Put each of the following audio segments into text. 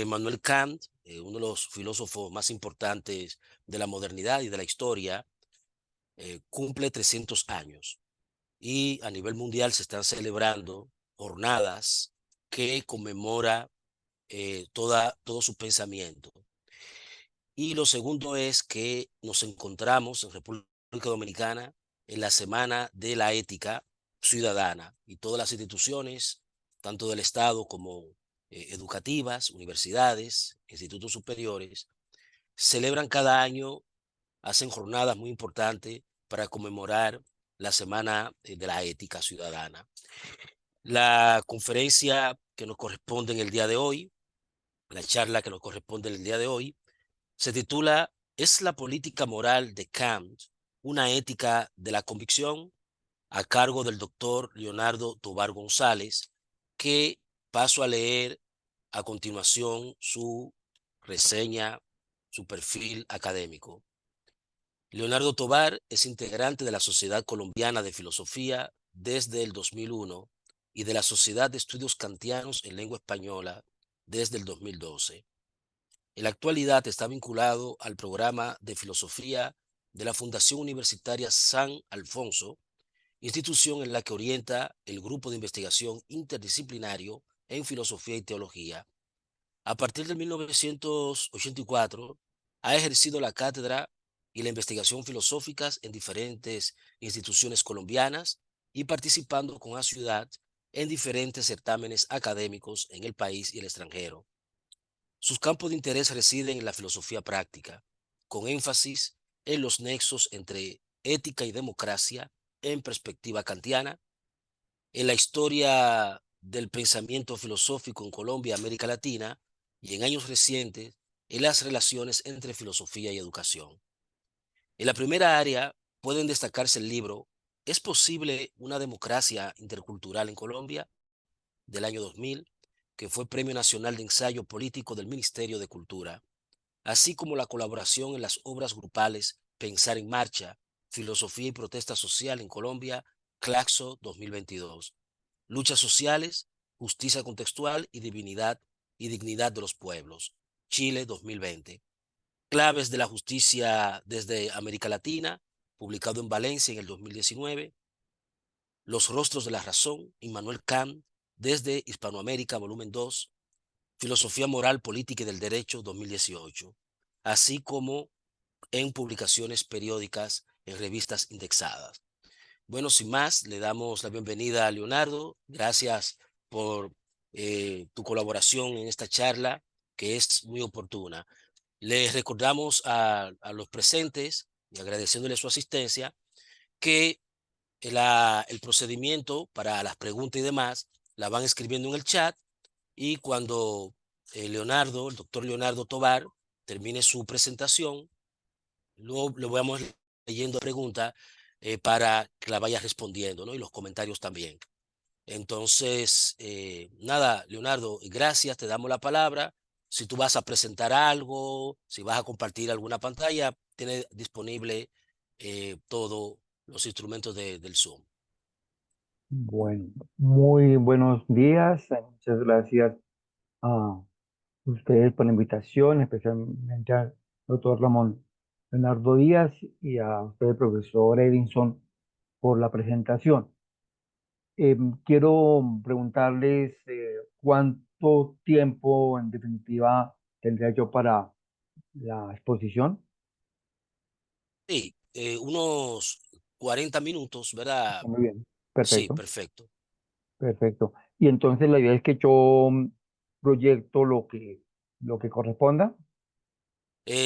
Manuel Kant, uno de los filósofos más importantes de la modernidad y de la historia, cumple 300 años y a nivel mundial se están celebrando jornadas que conmemora todo su pensamiento. Y lo segundo es que nos encontramos en República Dominicana en la Semana de la Ética Ciudadana y todas las instituciones, tanto del Estado como educativas, universidades, institutos superiores, celebran cada año, hacen jornadas muy importantes para conmemorar la Semana de la Ética Ciudadana. La conferencia que nos corresponde en el día de hoy, la charla que nos corresponde en el día de hoy, se titula ¿Es la política moral de Kant una ética de la convicción? A cargo del doctor Leonardo Tovar González, que paso a leer a continuación su reseña, su perfil académico. Leonardo Tovar es integrante de la Sociedad Colombiana de Filosofía desde el 2001 y de la Sociedad de Estudios Kantianos en Lengua Española desde el 2012. En la actualidad está vinculado al programa de filosofía de la Fundación Universitaria San Alfonso, institución en la que orienta el grupo de investigación interdisciplinario en filosofía y teología. A partir de 1984, ha ejercido la cátedra y la investigación filosóficas en diferentes instituciones colombianas y participando con asiduidad en diferentes certámenes académicos en el país y el extranjero. Sus campos de interés residen en la filosofía práctica, con énfasis en los nexos entre ética y democracia en perspectiva kantiana, en la historia del pensamiento filosófico en Colombia y América Latina, y en años recientes en las relaciones entre filosofía y educación. En la primera área pueden destacarse el libro ¿Es posible una democracia intercultural en Colombia?, del año 2000, que fue Premio Nacional de Ensayo Político del Ministerio de Cultura, así como la colaboración en las obras grupales Pensar en Marcha, Filosofía y Protesta Social en Colombia, Claxo 2022, Luchas Sociales, Justicia Contextual y Dignidad de los Pueblos, Chile 2020, Claves de la Justicia desde América Latina, publicado en Valencia en el 2019, Los Rostros de la Razón, Immanuel Kant, desde Hispanoamérica, volumen 2, Filosofía Moral, Política y del Derecho, 2018, así como en publicaciones periódicas en revistas indexadas. Bueno, sin más, le damos la bienvenida a Leonardo. Gracias por tu colaboración en esta charla, que es muy oportuna. Les recordamos a los presentes, y agradeciéndole su asistencia, que el procedimiento para las preguntas y demás la van escribiendo en el chat, y cuando el doctor Leonardo Tovar, termine su presentación, luego le vamos leyendo preguntas para que la vaya respondiendo, ¿no? Y los comentarios también. Entonces, nada, Leonardo, gracias, te damos la palabra. Si tú vas a presentar algo, si vas a compartir alguna pantalla, tienes disponible todos los instrumentos del Zoom. Bueno, muy buenos días. Muchas gracias a ustedes por la invitación, especialmente al doctor Ramón Leonardo Díaz y a usted, profesor Edinson, por la presentación. Quiero preguntarles cuánto tiempo, en definitiva, tendría yo para la exposición. Sí, unos 40 minutos, ¿verdad? Está muy bien, Sí, perfecto, perfecto. perfecto. Y entonces la idea es que yo proyecto lo que corresponda.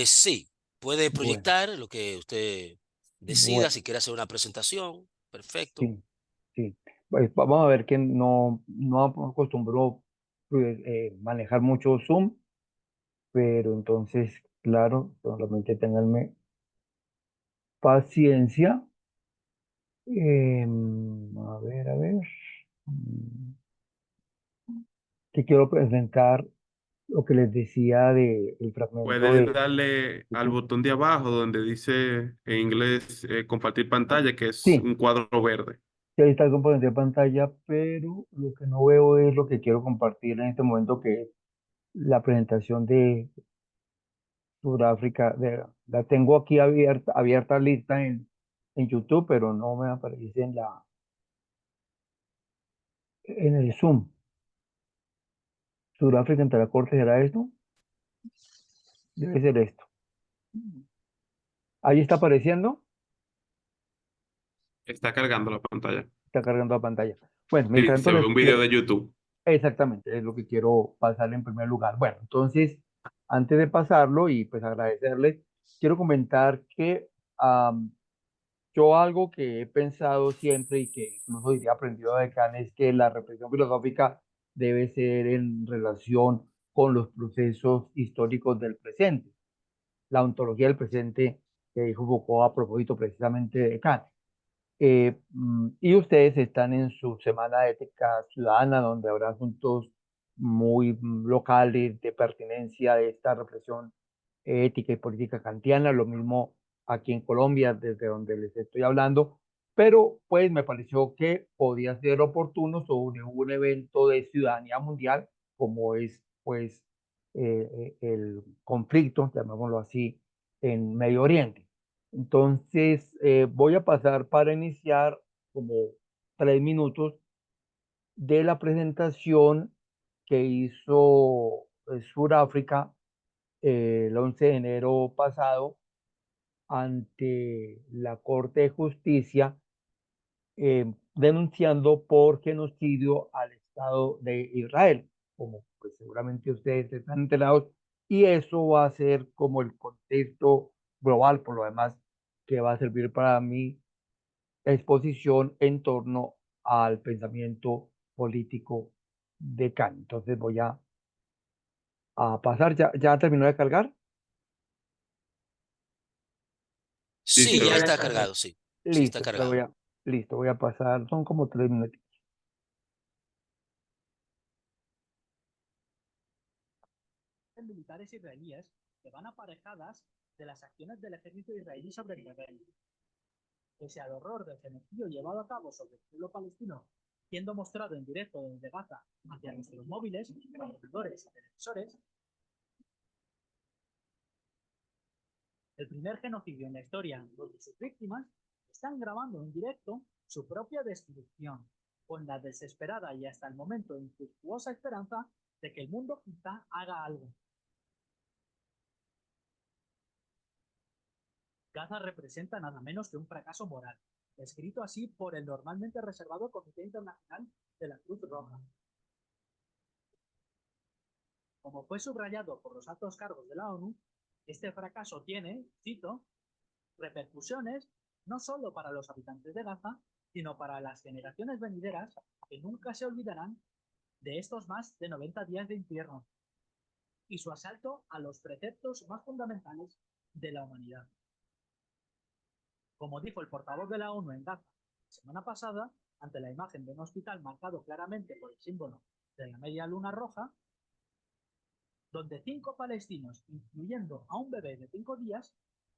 Sí, puede Bueno, proyectar lo que usted decida, bueno. si quiere hacer una presentación, perfecto. Sí, sí. Pues vamos a ver que no acostumbro manejar mucho Zoom, pero entonces, claro, solamente tenganme paciencia. A ver, a ver. Mm, Que quiero presentar lo que les decía de el fragmento Puedes de... darle al botón de abajo donde dice en inglés compartir pantalla, que es Sí, un cuadro verde. sí, ahí está el componente de pantalla, pero lo que no veo es lo que quiero compartir en este momento, que es la presentación de Sudáfrica. La tengo aquí abierta lista en YouTube, pero no me aparece en el Zoom. Sudáfrica ante la Corte, ¿será esto? Debe ser esto. Ahí está apareciendo, Está cargando la pantalla. está cargando la pantalla. Bueno, Sí, mientras se tanto ve un video de YouTube. exactamente, es lo que quiero pasarle en primer lugar. Bueno, entonces, antes de pasarlo y pues agradecerles, quiero comentar que yo algo que he pensado siempre y que incluso diría aprendido de Kant es que la reflexión filosófica debe ser en relación con los procesos históricos del presente, la ontología del presente que dijo Foucault a propósito precisamente de Kant. Y ustedes están en su semana de ética ciudadana, donde habrá asuntos muy locales de pertinencia de esta reflexión ética y política kantiana, lo mismo aquí en Colombia, desde donde les estoy hablando, pero pues me pareció que podía ser oportuno sobre un evento de ciudadanía mundial, como es pues el conflicto, llamémoslo así, en Medio Oriente. Entonces, voy a pasar para iniciar como 3 minutos de la presentación que hizo Sudáfrica el 11 de enero pasado ante la Corte de Justicia, denunciando por genocidio al Estado de Israel, como pues seguramente ustedes están enterados, y eso va a ser como el contexto global, por lo demás, que va a servir para mi exposición en torno al pensamiento político de Kant. Entonces voy a pasar, ya terminó de cargar. Sí, Sí, se ya ve. está cargado, sí. Sí está Listo, entonces cargado. listo, voy a pasar, son como 3 minutos. Militares israelíes que van aparejadas de las acciones del ejército israelí sobre el terreno. Pese al horror del genocidio llevado a cabo sobre el pueblo palestino, siendo mostrado en directo desde Gaza hacia nuestros móviles, computadores y televisores, el primer genocidio en la historia donde sus víctimas están grabando en directo su propia destrucción, con la desesperada y hasta el momento infructuosa esperanza de que el mundo quizá haga algo. Gaza representa nada menos que un fracaso moral, escrito así por el normalmente reservado Comité Internacional de la Cruz Roja. Como fue subrayado por los altos cargos de la ONU, este fracaso tiene, cito, repercusiones no solo para los habitantes de Gaza, sino para las generaciones venideras que nunca se olvidarán de estos más de 90 días de infierno y su asalto a los preceptos más fundamentales de la humanidad. Como dijo el portavoz de la ONU en Gaza la semana pasada, ante la imagen de un hospital marcado claramente por el símbolo de la media luna roja, donde 5 palestinos, incluyendo a un bebé de 5 días,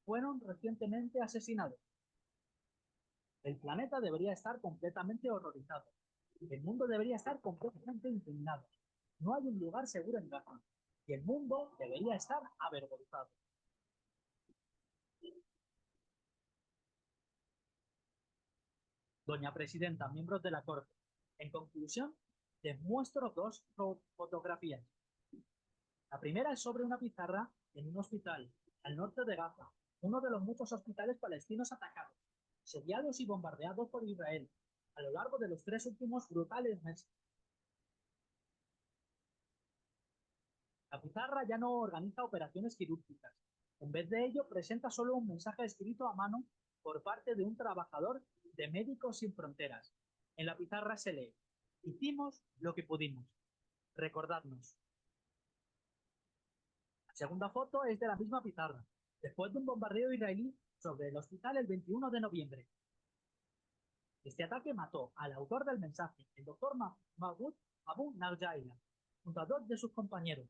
fueron recientemente asesinados. El planeta debería estar completamente horrorizado. El mundo debería estar completamente indignado. No hay un lugar seguro en Gaza. Y el mundo debería estar avergonzado. Doña Presidenta, miembros de la Corte, en conclusión, les muestro 2 fotografías. La primera es sobre una pizarra en un hospital al norte de Gaza, uno de los muchos hospitales palestinos atacados, sediados y bombardeados por Israel a lo largo de los 3 últimos brutales meses. La pizarra ya no organiza operaciones quirúrgicas. En vez de ello, presenta solo un mensaje escrito a mano por parte de un trabajador de Médicos Sin Fronteras. En la pizarra se lee: hicimos lo que pudimos. Recordadnos. La segunda foto es de la misma pizarra, después de un bombardeo israelí sobre el hospital el 21 de noviembre. Este ataque mató al autor del mensaje, el doctor Mahmoud Abu Narjaila, junto a 2 de sus compañeros.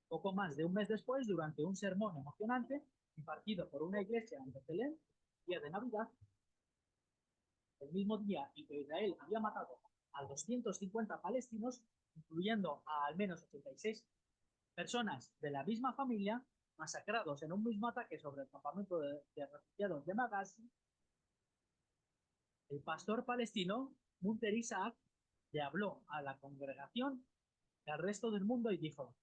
Poco más de un mes después, durante un sermón emocionante impartido por una iglesia en Betlén, día de Navidad, el mismo día en que Israel había matado a 250 palestinos, incluyendo a al menos 86 personas de la misma familia, masacrados en un mismo ataque sobre el campamento de refugiados de Maghazi, el pastor palestino Munter Isaac le habló a la congregación y al resto del mundo y dijo: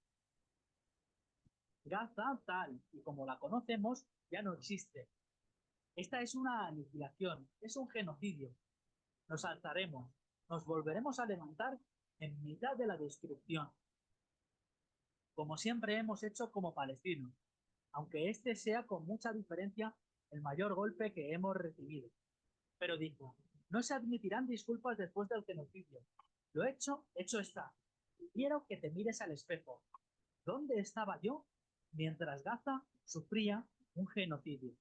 Gaza, tal y como la conocemos, ya no existe. Esta es una aniquilación, es un genocidio. Nos alzaremos, nos volveremos a levantar en mitad de la destrucción, como siempre hemos hecho como palestinos, aunque este sea con mucha diferencia el mayor golpe que hemos recibido. Pero dijo: no se admitirán disculpas después del genocidio. Lo hecho, hecho está. Quiero que te mires al espejo. ¿Dónde estaba yo mientras Gaza sufría un genocidio?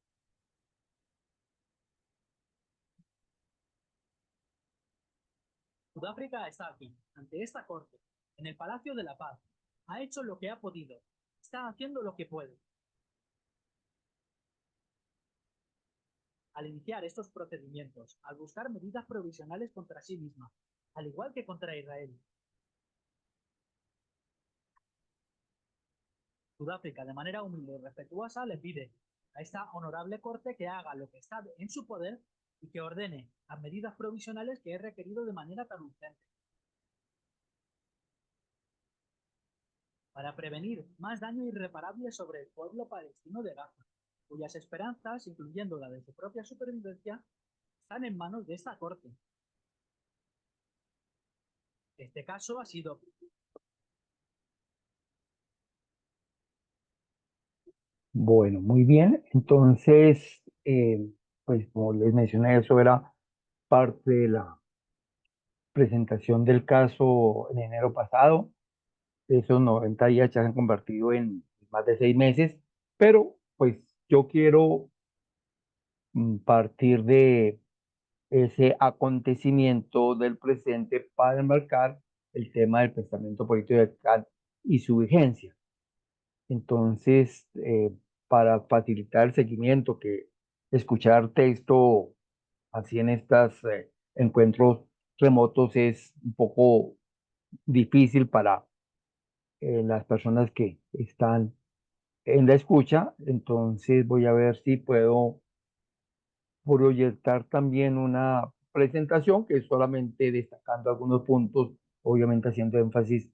Sudáfrica está aquí, ante esta corte, en el Palacio de la Paz. Ha hecho lo que ha podido. Está haciendo lo que puede. Al iniciar estos procedimientos, al buscar medidas provisionales contra sí misma, al igual que contra Israel, Sudáfrica, de manera humilde y respetuosa, le pide a esta honorable corte que haga lo que está en su poder y que ordene las medidas provisionales que he requerido de manera tan urgente para prevenir más daño irreparable sobre el pueblo palestino de Gaza, cuyas esperanzas, incluyendo la de su propia supervivencia, están en manos de esta corte. Este caso ha sido Bueno, muy bien. Entonces, pues como les mencioné, eso era parte de la presentación del caso en enero pasado. Esos 90 días ya se han convertido en más de 6 meses, pero pues yo quiero partir de ese acontecimiento del presente para enmarcar el tema del pensamiento político de Kant y su vigencia. Entonces, para facilitar el seguimiento, que escuchar texto así en estos encuentros remotos es un poco difícil para las personas que están en la escucha, entonces voy a ver si puedo proyectar también una presentación que es solamente destacando algunos puntos, obviamente haciendo énfasis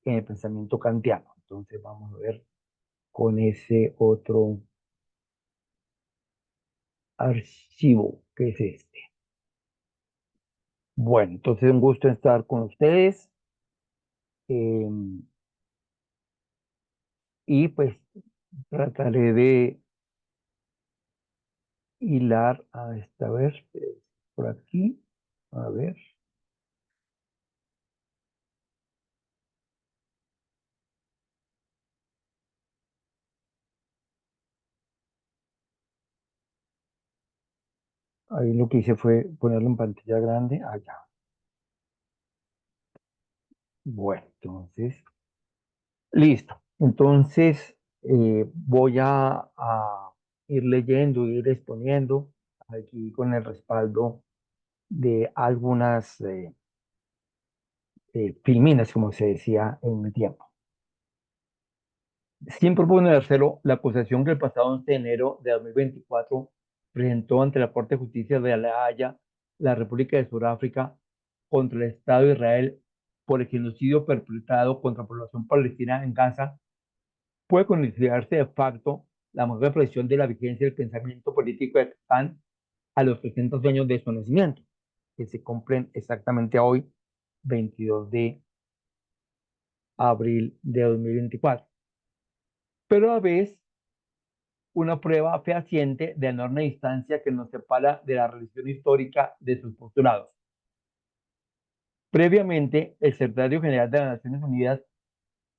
en el pensamiento kantiano. Entonces vamos a ver con ese otro archivo que es este. Bueno, entonces un gusto estar con ustedes y pues trataré de hilar a esta vez por aquí, a ver. Ahí lo que hice fue ponerlo en pantalla grande allá. Bueno, entonces, listo. Entonces, voy a ir leyendo, ir exponiendo aquí con el respaldo de algunas filminas, como se decía en mi tiempo. Sin proponérselo, la acusación que el pasado 11 de enero de 2024 presentó ante la Corte de Justicia de La Haya la República de Sudáfrica contra el Estado de Israel por el genocidio perpetrado contra la población palestina en Gaza puede considerarse de facto la mayor expresión de la vigencia del pensamiento político de Kant a los 300 años de su nacimiento, que se cumplen exactamente hoy, 22 de abril de 2024. Pero a la vez una prueba fehaciente de enorme distancia que nos separa de la religión histórica de sus postulados. Previamente, el secretario general de las Naciones Unidas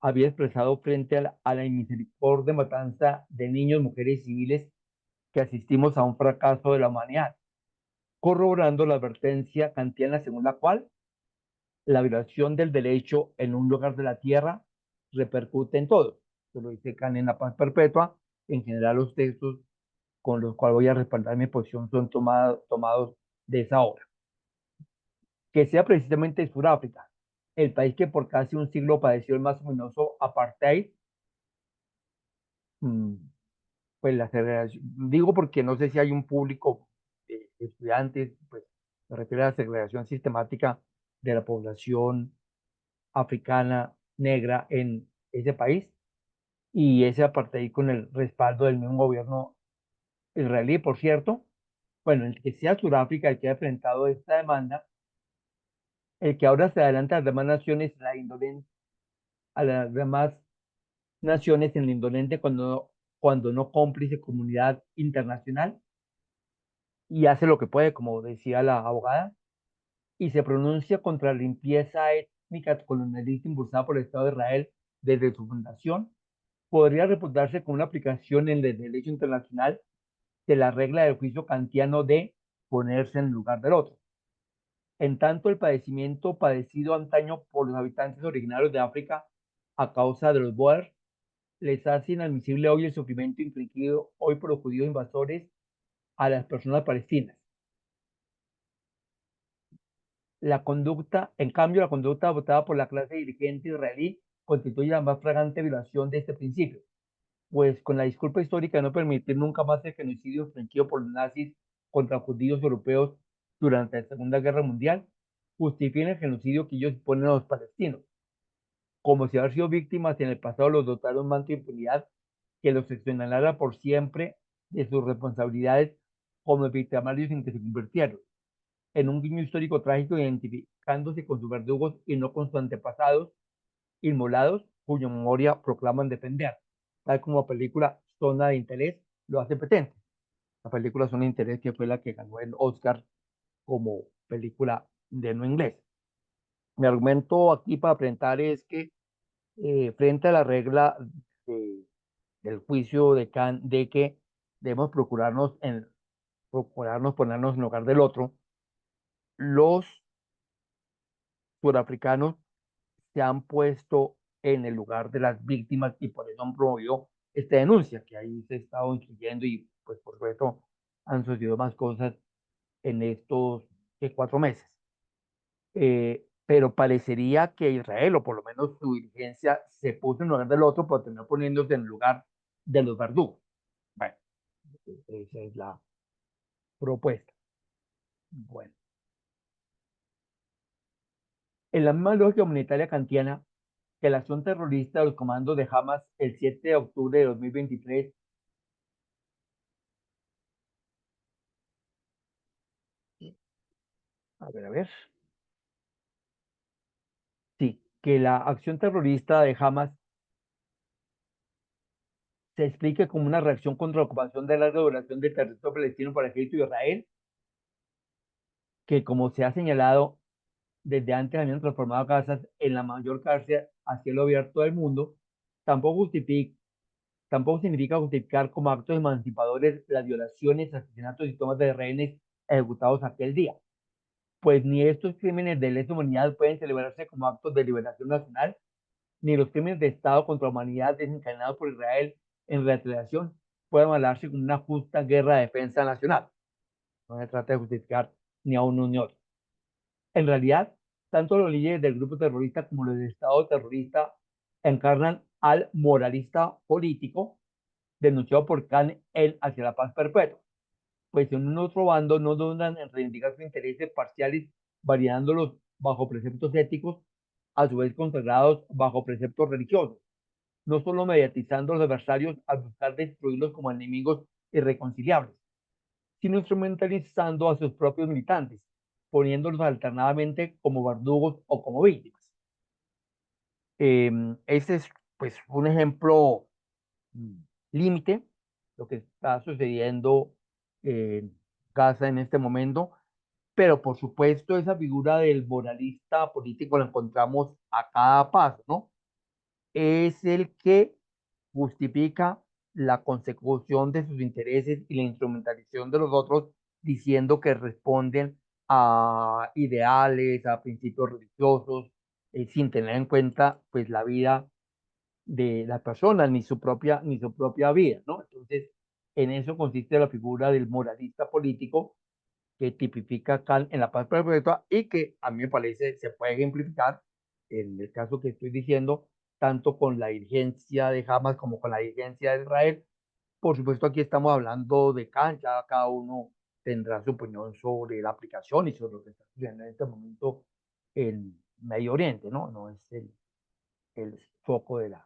había expresado frente a la inmisericordia matanza de niños, mujeres y civiles que asistimos a un fracaso de la humanidad, corroborando la advertencia kantiana según la cual la violación del derecho en un lugar de la tierra repercute en todo. Esto lo dice Kant en La Paz Perpetua. En general, los textos con los cuales voy a respaldar mi posición son tomados de esa obra. Que sea precisamente Sudáfrica, el país que por casi un siglo padeció el más ominoso apartheid. mm, pues la segregación, digo porque no sé si hay un público de estudiantes, pues me refiero a la segregación sistemática de la población africana negra en ese país y ese apartheid con el respaldo del mismo gobierno israelí, por cierto. Bueno, el que sea Sudáfrica el que ha enfrentado esta demanda, el que ahora se adelanta a las demás naciones, a las demás naciones en la indolente cuando no cómplice comunidad internacional y hace lo que puede, como decía la abogada, y se pronuncia contra la limpieza étnica colonialista impulsada por el Estado de Israel desde su fundación, podría reputarse como una aplicación en el derecho internacional de la regla del juicio kantiano de ponerse en lugar del otro. En tanto, el padecimiento padecido antaño por los habitantes originarios de África a causa de los Boers les hace inadmisible hoy el sufrimiento infligido hoy por los judíos invasores a las personas palestinas. En cambio, la conducta adoptada por la clase dirigente israelí constituye la más flagrante violación de este principio, pues con la disculpa histórica de no permitir nunca más el genocidio infligido por los nazis contra judíos europeos durante la Segunda Guerra Mundial, justifican el genocidio que ellos ponen a los palestinos, como si haber sido víctimas en el pasado los dotaron un manto de impunidad que los exonerara por siempre de sus responsabilidades como victimarios en que se convirtieron en un guiño histórico trágico, identificándose con sus verdugos y no con sus antepasados inmolados, cuya memoria proclaman defender, tal como la película Zona de Interés lo hace presente. La película Zona de Interés, que fue la que ganó el Oscar como película de no inglés. Mi argumento aquí para presentar es que frente a la regla de- del juicio de Kant de que debemos procurarnos ponernos en lugar del otro, los surafricanos se han puesto en el lugar de las víctimas y por eso han promovido esta denuncia, que ahí se ha estado instruyendo y pues por supuesto han sucedido más cosas en estos 4 meses. Pero parecería que Israel, o por lo menos su dirigencia, se puso en lugar del otro, pero terminó poniéndose en el lugar de los verdugos. Bueno, esa es la propuesta. Bueno, en la misma lógica humanitaria kantiana, que la acción terrorista de los comandos de Hamas el 7 de octubre de 2023 a ver, sí, que la acción terrorista de Hamas se explique como una reacción contra la ocupación de larga duración del territorio palestino por Egipto y Israel, que como se ha señalado desde antes habían transformado a Gaza en la mayor cárcel a cielo abierto del mundo, tampoco justifica, tampoco significa justificar como actos emancipadores las violaciones, asesinatos y tomas de rehenes ejecutados aquel día, pues ni estos crímenes de lesa humanidad pueden celebrarse como actos de liberación nacional, ni los crímenes de Estado contra la humanidad desencadenados por Israel en retaliación pueden avalarse como una justa guerra de defensa nacional. No se trata de justificar ni a uno ni a otro. En realidad, tanto los líderes del grupo terrorista como los del Estado terrorista encarnan al moralista político denunciado por Khan el hacia la paz perpetua, pues en un otro bando no dudan en reivindicar sus intereses parciales, variándolos bajo preceptos éticos, a su vez consagrados bajo preceptos religiosos, no solo mediatizando a los adversarios al buscar destruirlos como enemigos irreconciliables, sino instrumentalizando a sus propios militantes, poniéndolos alternadamente como verdugos o como víctimas. Este es pues un ejemplo mm, límite, lo que está sucediendo en Gaza en este momento, pero por supuesto esa figura del moralista político la encontramos a cada paso, ¿no? Es el que justifica la consecución de sus intereses y la instrumentalización de los otros, diciendo que responden a ideales, a principios religiosos, sin tener en cuenta pues la vida de la persona, ni su propia vida, ¿no? Entonces, en eso consiste la figura del moralista político que tipifica Kant en La Paz Perpetua y que a mí me parece se puede ejemplificar en el caso que estoy diciendo, tanto con la dirigencia de Hamas como con la dirigencia de Israel. Por supuesto, aquí estamos hablando de cancha, cada uno tendrá su opinión sobre la aplicación y sobre lo que está sucediendo en este momento en Medio Oriente, ¿no? No es el foco del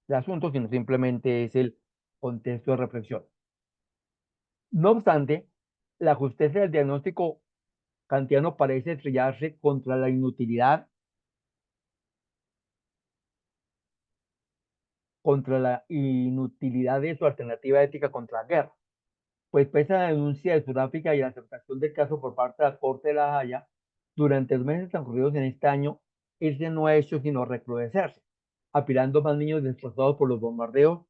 asunto, sino simplemente es el contexto de reflexión. No obstante, la justicia del diagnóstico kantiano parece estrellarse contra la inutilidad, de su alternativa ética contra la guerra. Pues pese a la denuncia de Sudáfrica y la aceptación del caso por parte de la Corte de la Haya, durante los meses transcurridos en este año, este no ha hecho sino recrudecerse, apilando más niños desplazados por los bombardeos,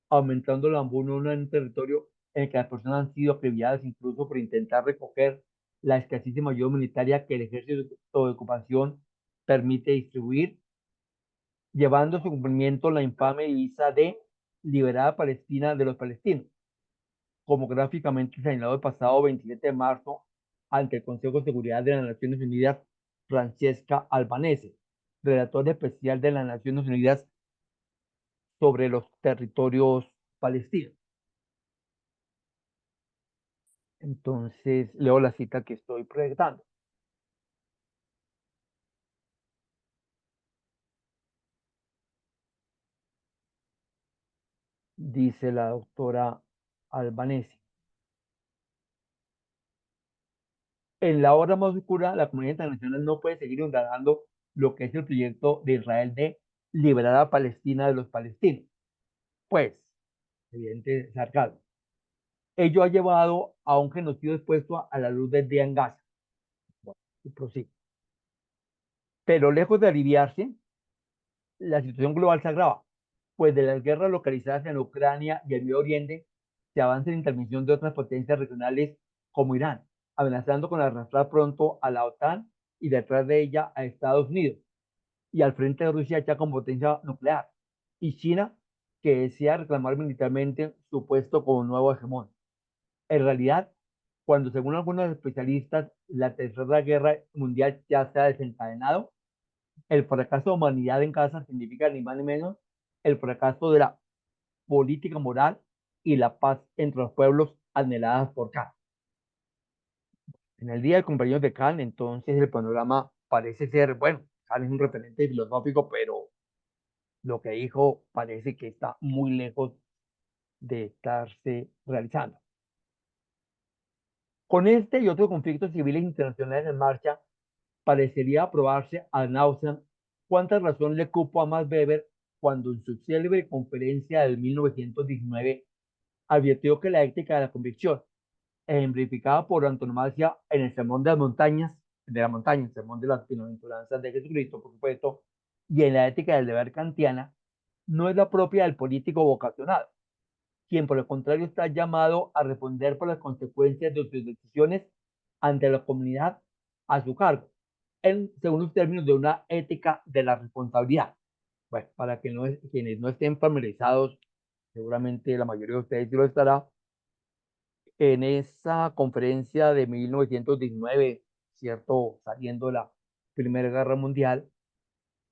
aumentando la hambruna en un territorio en el que las personas han sido acribilladas incluso por intentar recoger la escasísima ayuda humanitaria que el ejército de ocupación permite distribuir, llevando a su cumplimiento la infame divisa de liberada Palestina de los palestinos, como gráficamente señalado el pasado 27 de marzo ante el Consejo de Seguridad de las Naciones Unidas, Francesca Albanese, relator especial de las Naciones Unidas sobre los territorios palestinos. Entonces, leo la cita que estoy proyectando. Dice la doctora Albanese. En la hora más oscura, la comunidad internacional no puede seguir indagando lo que es el proyecto de Israel de liberar a Palestina de los palestinos. Pues, evidente sarcasmo. Ello ha llevado a un genocidio expuesto a la luz del día en Gaza. Bueno, y prosigue. Pero lejos de aliviarse, la situación global se agrava, pues de las guerras localizadas en Ucrania y el Medio Oriente se avanza en intervención de otras potencias regionales como Irán, amenazando con arrastrar pronto a la OTAN y detrás de ella a Estados Unidos, y al frente de Rusia ya con potencia nuclear, y China, que desea reclamar militarmente su puesto como nuevo hegemón. En realidad, cuando según algunos especialistas la tercera guerra mundial ya se ha desencadenado, el fracaso de la humanidad en Gaza significa ni más ni menos el fracaso de la política moral y la paz entre los pueblos anheladas por Kant. En el día del cumpleaños de Kant, entonces el panorama parece ser, bueno, Kant es un referente filosófico, pero lo que dijo parece que está muy lejos de estarse realizando. Con este y otros conflictos civiles internacionales en marcha, parecería aprobarse a náusea cuánta razón le cupo a Max Weber cuando en su célebre conferencia del 1919 advirtió que la ética de la convicción, ejemplificada por antonomasia en el sermón de las montañas, el sermón de las bienaventuranzas de Jesucristo, por supuesto, y en la ética del deber kantiana, no es la propia del político vocacionado, quien por el contrario está llamado a responder por las consecuencias de sus decisiones ante la comunidad a su cargo, según los términos de una ética de la responsabilidad. Bueno, para que quienes no estén familiarizados, seguramente la mayoría de ustedes sí lo estará, en esa conferencia de 1919, ¿cierto? Saliendo de la Primera Guerra Mundial,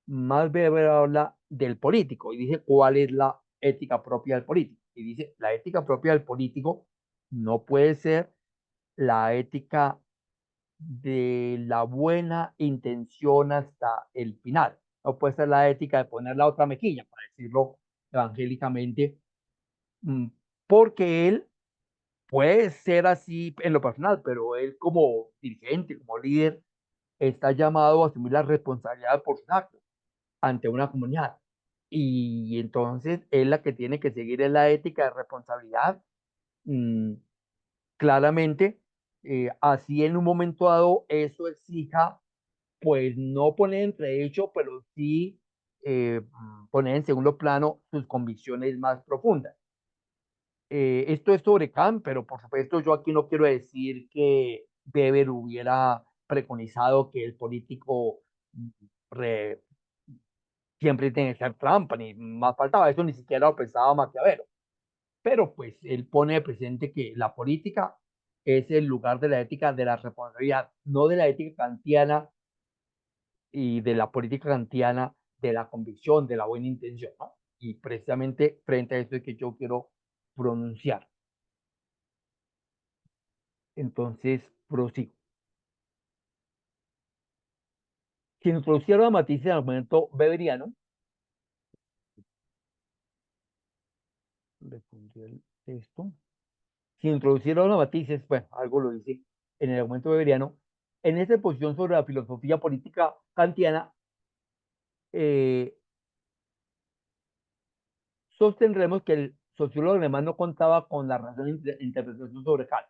Max Weber habla del político y dice cuál es la ética propia del político. Y dice, la ética propia del político no puede ser la ética de la buena intención hasta el final. No puede ser la ética de poner la otra mejilla, para decirlo evangélicamente, porque él puede ser así en lo personal, pero él como dirigente, como líder, está llamado a asumir la responsabilidad por sus actos ante una comunidad. Y entonces es la que tiene que seguir en la ética de responsabilidad. mm, Claramente, así en un momento dado eso exija, pues no poner entre hecho, pero sí poner en segundo plano sus convicciones más profundas. Esto es sobre Kant, pero por supuesto yo aquí no quiero decir que Weber hubiera preconizado que el político mm, re- siempre tiene que ser trampa, ni más faltaba, eso ni siquiera lo pensaba Maquiavelo. Pero pues él pone presente que la política es el lugar de la ética de la responsabilidad, no de la ética kantiana y de la política kantiana de la convicción, de la buena intención, ¿no? Y precisamente frente a eso es que yo quiero pronunciar. Entonces, prosigo. Si introducieron a matices en el argumento weberiano, le pondré el texto. Si introducieron los matices, bueno, algo lo dice en el argumento weberiano, en esta exposición sobre la filosofía política kantiana, sostendremos que el sociólogo alemán no contaba con la razón de interpretación sobre Kant.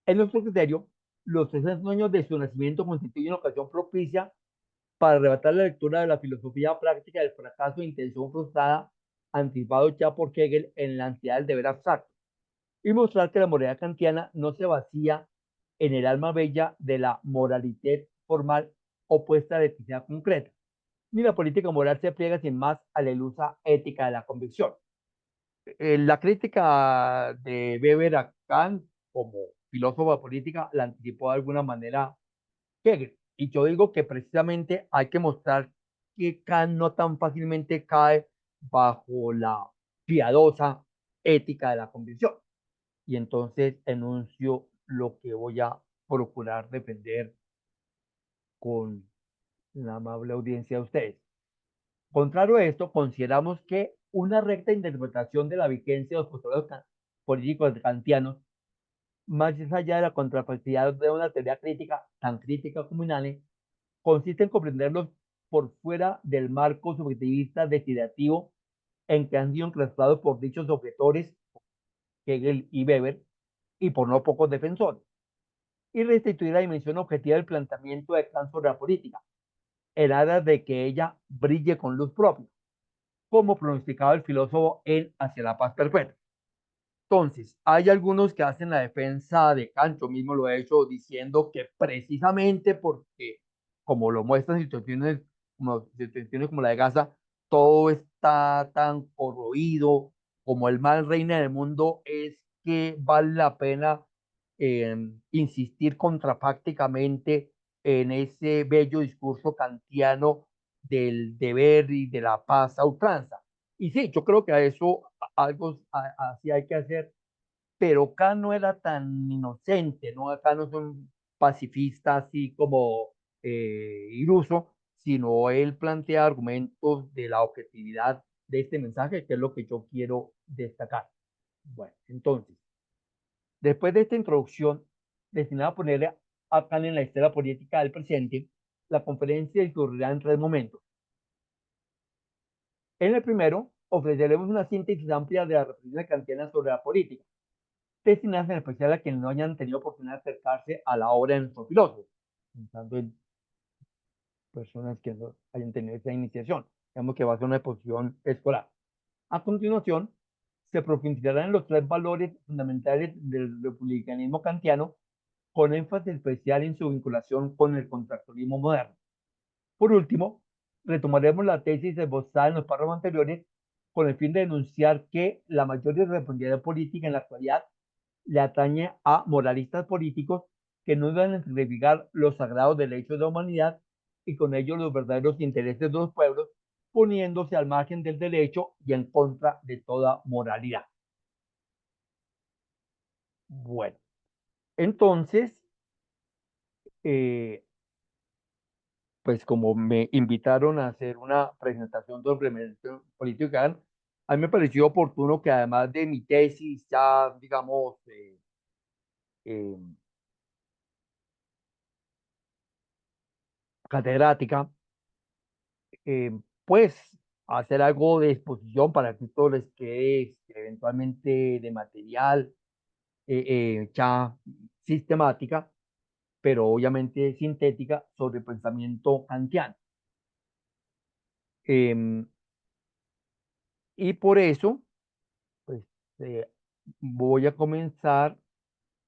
En nuestro criterio, los 300 años de su nacimiento constituyen una ocasión propicia para arrebatar la lectura de la filosofía práctica del fracaso de intención frustrada anticipado ya por Hegel en la ansiedad del deber abstracto y mostrar que la moralidad kantiana no se vacía en el alma bella de la moralidad formal opuesta a la eticidad concreta, ni la política moral se pliega sin más a la ilusa ética de la convicción. La crítica de Weber a Kant como filósofo política la anticipó de alguna manera Hegel. Y yo digo que precisamente hay que mostrar que Kant no tan fácilmente cae bajo la piadosa ética de la convicción. Y entonces enuncio lo que voy a procurar defender con la amable audiencia de ustedes. Contrario a esto, consideramos que una recta interpretación de la vigencia de los postulados políticos kantianos, más allá de la contrafactividad de una teoría crítica, tan crítica como inane, consiste en comprenderlos por fuera del marco subjetivista decidiativo en que han sido enclaustrados por dichos objetores, Hegel y Weber, y por no pocos defensores, y restituir la dimensión objetiva del planteamiento de Kant sobre la política, en aras de que ella brille con luz propia, como pronosticaba el filósofo en Hacia la Paz Perfecta. Entonces, hay algunos que hacen la defensa de Kant, yo mismo lo he hecho, diciendo que precisamente porque, como lo muestran situaciones como la de Gaza, todo está tan corroído, como el mal reina en el mundo, es que vale la pena insistir contrafácticamente en ese bello discurso kantiano del deber y de la paz a ultranza. Y sí, yo creo que a eso algo así hay que hacer, pero acá no era tan inocente, ¿no? Acá no son pacifistas así como iluso, sino él plantea argumentos de la objetividad de este mensaje, que es lo que yo quiero destacar. Bueno, entonces, después de esta introducción destinada a ponerle a Kant en la esfera política del presente, la conferencia discurrirá en tres momentos. En el primero, ofreceremos una síntesis amplia de las reflexiones kantianas sobre la política, destinadas en especial a quienes no hayan tenido oportunidad de acercarse a la obra de nuestro filósofo, pensando en personas que no hayan tenido esa iniciación. Digamos que va a ser una exposición escolar. A continuación, se profundizará en los tres valores fundamentales del republicanismo kantiano, con énfasis especial en su vinculación con el contractualismo moderno. Por último, retomaremos la tesis esbozada en los párrafos anteriores con el fin de denunciar que la mayor irresponsabilidad política en la actualidad le atañe a moralistas políticos que no deben sacrificar los sagrados derechos de la humanidad y con ello los verdaderos intereses de los pueblos, poniéndose al margen del derecho y en contra de toda moralidad. Bueno, entonces, pues como me invitaron a hacer una presentación sobre política, a mí me pareció oportuno que además de mi tesis ya, digamos, eh, catedrática, pues hacer algo de exposición para que todo les quede eventualmente de material ya sistemática, pero obviamente sintética sobre el pensamiento kantiano. Em, y por eso, pues eh, voy a comenzar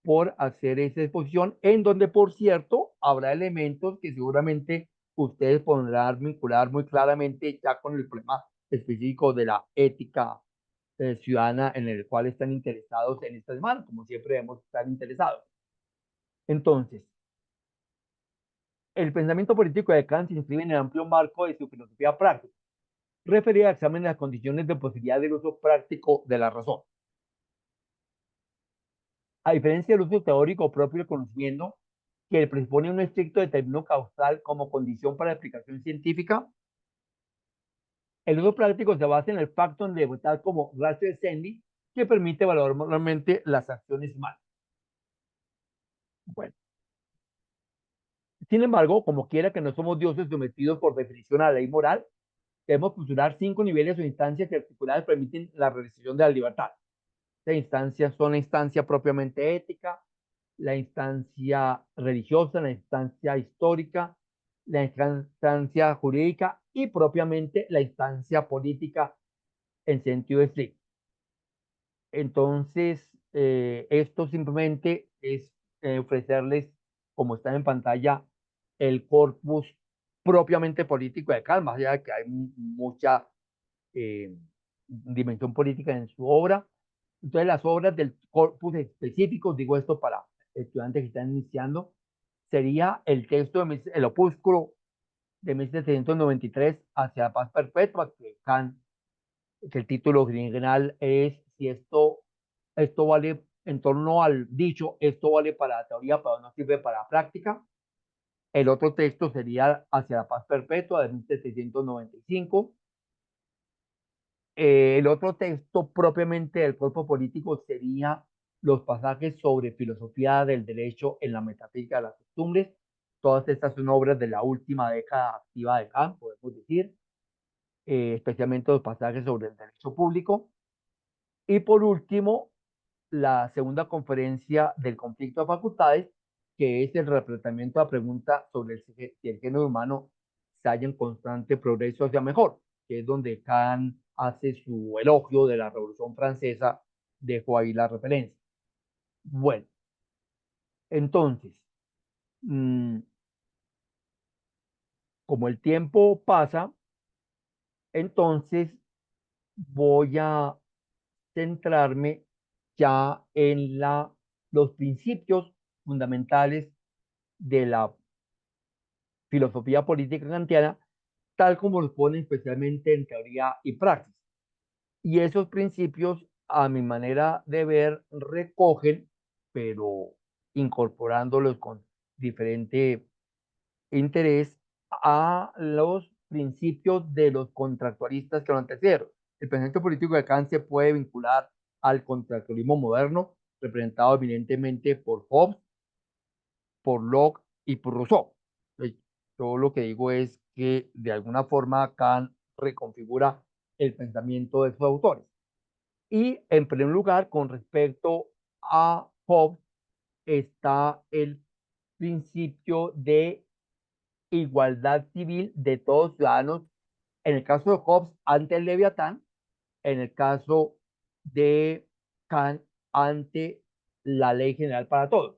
por hacer esa exposición, en donde, por cierto, habrá elementos que seguramente ustedes podrán vincular muy claramente ya con el problema específico de la ética ciudadana en el cual están interesados en esta semana, como siempre debemos estar interesados. Entonces, el pensamiento político de Kant se inscribe en el amplio marco de su filosofía práctica, referida al examen de las condiciones de posibilidad del uso práctico de la razón. A diferencia del uso teórico propio del conocimiento, que presupone un estricto determinado causal como condición para la explicación científica, el uso práctico se basa en el factor de tal como ratio descendi, que permite evaluar normalmente las acciones humanas. Bueno, sin embargo, como quiera que no somos dioses sometidos por definición a la ley moral, debemos funcionar 5 niveles o instancias que articuladas permiten la realización de la libertad. Estas instancias son la instancia propiamente ética, la instancia religiosa, la instancia histórica, la instancia jurídica y propiamente la instancia política en sentido estricto. Entonces, esto simplemente es ofrecerles, como está en pantalla, el corpus propiamente político de Kant, más allá de que hay mucha dimensión política en su obra. Entonces, las obras del corpus específico, digo esto para estudiantes que están iniciando, sería el texto, el opúsculo de 1793 hacia la paz perpetua, que Kant, que el título original es si esto vale en torno al dicho, esto vale para la teoría, pero no sirve para la práctica. El otro texto sería hacia la paz perpetua de 1795. El otro texto propiamente del cuerpo político sería los pasajes sobre filosofía del derecho en la metafísica de las costumbres. Todas estas son obras de la última década activa de Kant, podemos decir, especialmente los pasajes sobre el derecho público. Y por último, la segunda conferencia del conflicto de facultades, que es el replanteamiento de la pregunta sobre si el género humano se halla en constante progreso hacia mejor, que es donde Kant hace su elogio de la Revolución Francesa, dejo ahí la referencia. Bueno, entonces, como el tiempo pasa, entonces voy a centrarme ya en los principios fundamentales de la filosofía política kantiana, tal como los pone especialmente en teoría y praxis. Y esos principios, a mi manera de ver, recogen, pero incorporándolos con diferente interés, a los principios de los contractualistas que lo antecedieron. El pensamiento político de Kant se puede vincular al contractualismo moderno, representado evidentemente por Hobbes, por Locke y por Rousseau. Yo lo que digo es que de alguna forma Kant reconfigura el pensamiento de sus autores. Y en primer lugar, con respecto a Hobbes, está el principio de igualdad civil de todos los ciudadanos, en el caso de Hobbes ante el Leviatán, en el caso de Kant ante la ley general para todos.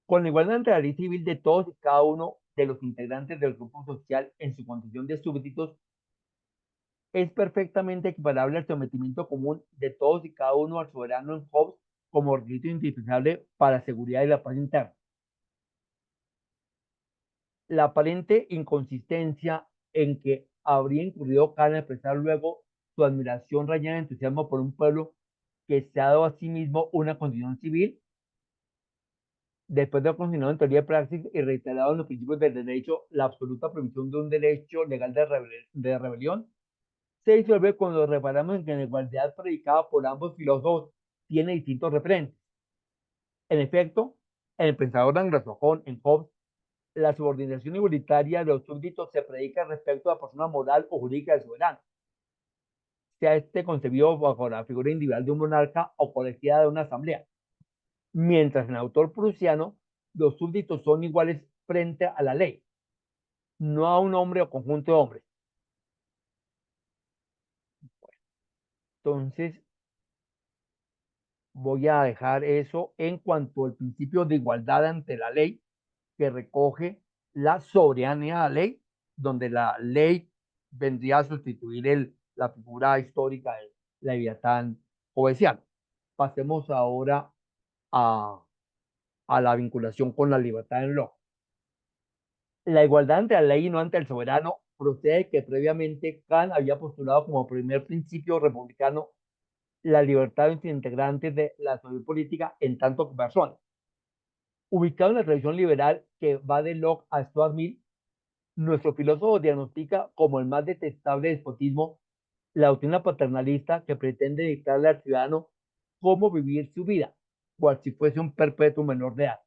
Con la igualdad entre la ley civil de todos y cada uno de los integrantes del grupo social en su condición de súbditos, es perfectamente equiparable al sometimiento común de todos y cada uno al soberano en Hobbes como requisito indispensable para la seguridad y la paz interna. La aparente inconsistencia en que habría incurrido Kant al expresar luego su admiración rayana de entusiasmo por un pueblo que se ha dado a sí mismo una condición civil, después de haber consignado en teoría de praxis y reiterado en los principios del derecho la absoluta prohibición de un derecho legal de rebelión, se disuelve cuando reparamos en que la igualdad predicada por ambos filósofos tiene distintos referentes. En efecto, en el pensador anglosajón, en Hobbes, la subordinación igualitaria de los súbditos se predica respecto a la persona moral o jurídica del soberano, sea este concebido bajo la figura individual de un monarca o colegiada de una asamblea. Mientras en el autor prusiano, los súbditos son iguales frente a la ley, no a un hombre o conjunto de hombres. Entonces, voy a dejar eso en cuanto al principio de igualdad ante la ley, que recoge la soberanía de la ley, donde la ley vendría a sustituir la figura histórica del Leviatán Jovesiano. Pasemos ahora a la vinculación con la libertad en Locke. La igualdad ante la ley y no ante el soberano procede que previamente Kant había postulado como primer principio republicano la libertad de los integrantes de la sociedad política en tanto que personas. Ubicado en la tradición liberal que va de Locke a Stuart Mill, nuestro filósofo diagnostica como el más detestable despotismo la doctrina paternalista que pretende dictarle al ciudadano cómo vivir su vida, cual si fuese un perpetuo menor de edad.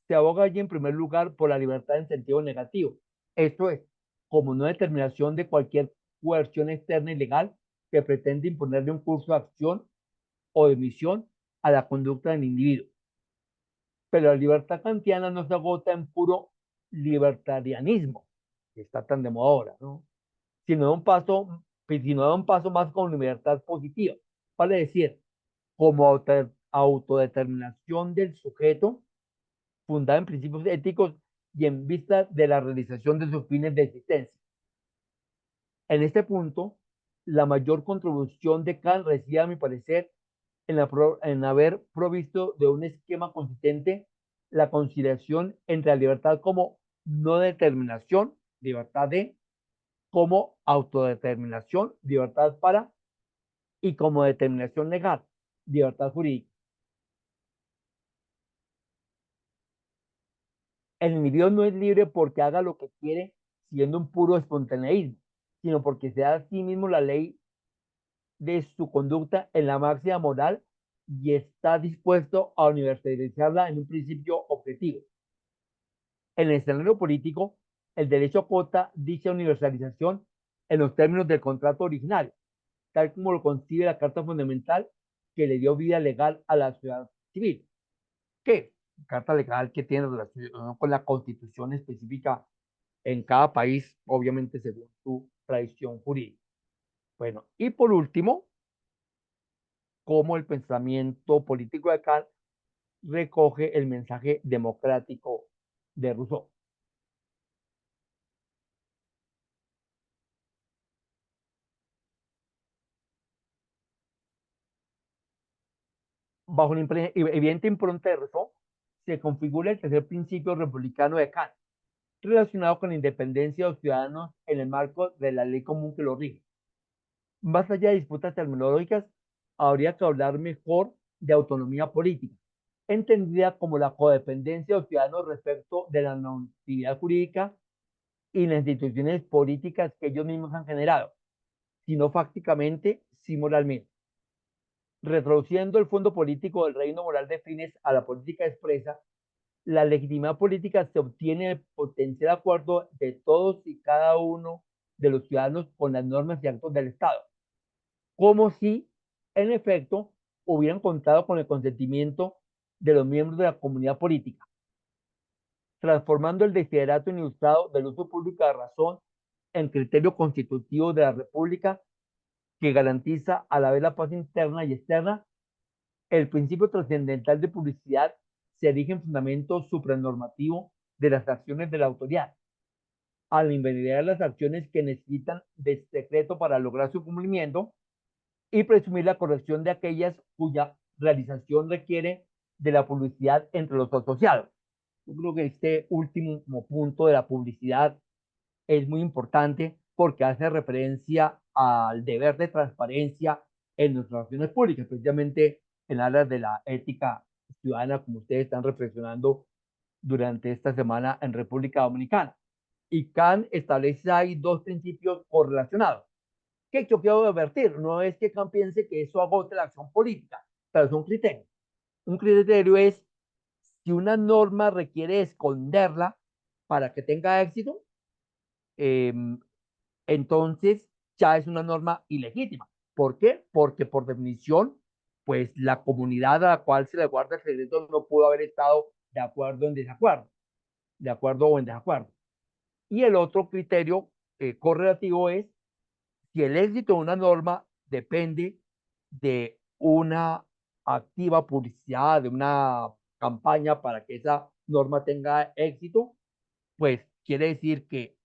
Se aboga allí en primer lugar por la libertad en sentido negativo, esto es, como no determinación de cualquier coerción externa y legal que pretende imponerle un curso de acción o de misión a la conducta del individuo. Pero la libertad kantiana no se agota en puro libertarianismo, que está tan de moda ahora, ¿no? Sino da un paso más con libertad positiva, vale decir, como autodeterminación del sujeto, fundada en principios éticos y en vista de la realización de sus fines de existencia. En este punto, la mayor contribución de Kant reside, a mi parecer, en haber provisto de un esquema consistente la conciliación entre la libertad como no determinación, libertad de, como autodeterminación, libertad para, y como determinación legal, libertad jurídica. El individuo no es libre porque haga lo que quiere, siendo un puro espontaneísmo, sino porque sea a sí mismo la ley de su conducta en la máxima moral y está dispuesto a universalizarla en un principio objetivo. En el escenario político, el derecho acota dicha universalización en los términos del contrato originario, tal como lo concibe la Carta Fundamental que le dio vida legal a la sociedad civil. ¿Qué? Carta legal que tiene relación con la constitución específica en cada país, obviamente según su tradición jurídica. Bueno, y por último, cómo el pensamiento político de Kant recoge el mensaje democrático de Rousseau. Bajo la evidente impronta de Rousseau, se configura el tercer principio republicano de Kant, relacionado con la independencia de los ciudadanos en el marco de la ley común que lo rige. Más allá de disputas terminológicas, habría que hablar mejor de autonomía política, entendida como la codependencia de los ciudadanos respecto de la normatividad jurídica y las instituciones políticas que ellos mismos han generado, sino fácticamente, sí moralmente. Retroduciendo el fondo político del reino moral de fines a la política expresa, la legitimidad política se obtiene del potencial acuerdo de todos y cada uno de los ciudadanos con las normas y actos del Estado, como si, en efecto, hubieran contado con el consentimiento de los miembros de la comunidad política, transformando el desiderato ilustrado del uso público de razón en criterio constitutivo de la República que garantiza a la vez la paz interna y externa. El principio trascendental de publicidad se erige en fundamento supranormativo de las acciones de la autoridad, al invalidar las acciones que necesitan de secreto para lograr su cumplimiento y presumir la corrección de aquellas cuya realización requiere de la publicidad entre los asociados. Yo creo que este último punto de la publicidad es muy importante porque hace referencia al deber de transparencia en nuestras relaciones públicas, precisamente en áreas de la ética ciudadana, como ustedes están reflexionando durante esta semana en República Dominicana. Y Kant establece ahí dos principios correlacionados. Que yo quiero advertir, no es que Kant piense que eso agote la acción política, pero es un criterio. Un criterio es si una norma requiere esconderla para que tenga éxito, eh, entonces ya es una norma ilegítima. ¿Por qué? Porque por definición, pues la comunidad a la cual se le guarda el secreto no pudo haber estado de acuerdo o en desacuerdo. Y el otro criterio correlativo es si el éxito de una norma depende de una activa publicidad, de una campaña para que esa norma tenga éxito, pues quiere decir que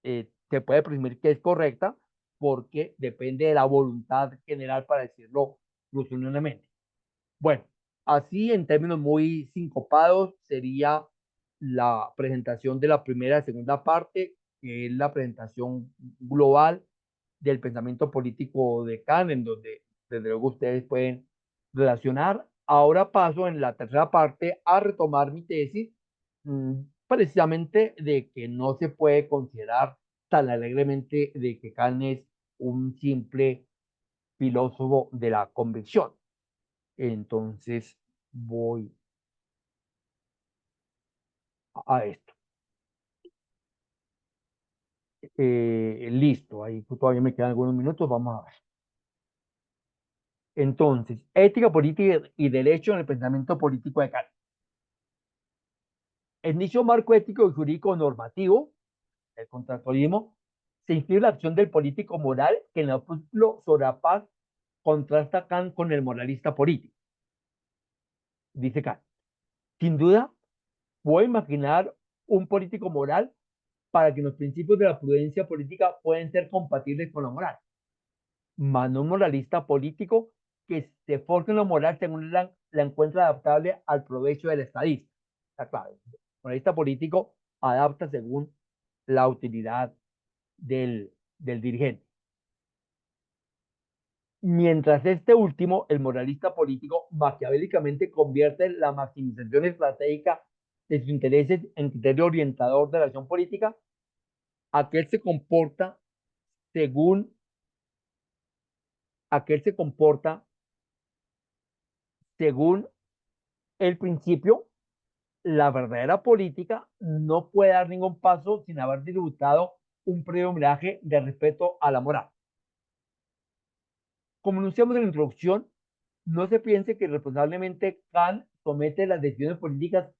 se puede presumir que es correcta porque depende de la voluntad general, para decirlo rutinariamente. Bueno, así en términos muy sincopados sería la presentación de la primera y segunda parte que es la presentación global del pensamiento político de Kant, en donde desde luego ustedes pueden relacionar. Ahora paso en la tercera parte a retomar mi tesis, precisamente de que no se puede considerar tan alegremente de que Kant es un simple filósofo de la convicción. Entonces voy a esto. Listo, ahí todavía me quedan algunos minutos, vamos a ver. Entonces, ética política y derecho en el pensamiento político de Kant. En dicho marco ético y jurídico normativo, el contractualismo, se inscribe la acción del político moral que en el opúsculo sobre la paz contrasta Kant con el moralista político. Dice Kant, sin duda, puedo imaginar un político moral para que los principios de la prudencia política pueden ser compatibles con la moral, mas no un moralista político que se forje en la moral según la encuentra adaptable al provecho del estadista. Está claro, el moralista político adapta según la utilidad del dirigente. Mientras este último, el moralista político, maquiavélicamente convierte la maximización estratégica de sus intereses en criterio orientador de la acción política, aquel se comporta según, aquel se comporta según el principio, la verdadera política no puede dar ningún paso sin haber disfrutado un previo homenaje de respeto a la moral. Como anunciamos en la introducción, no se piense que responsablemente Kant somete las decisiones políticas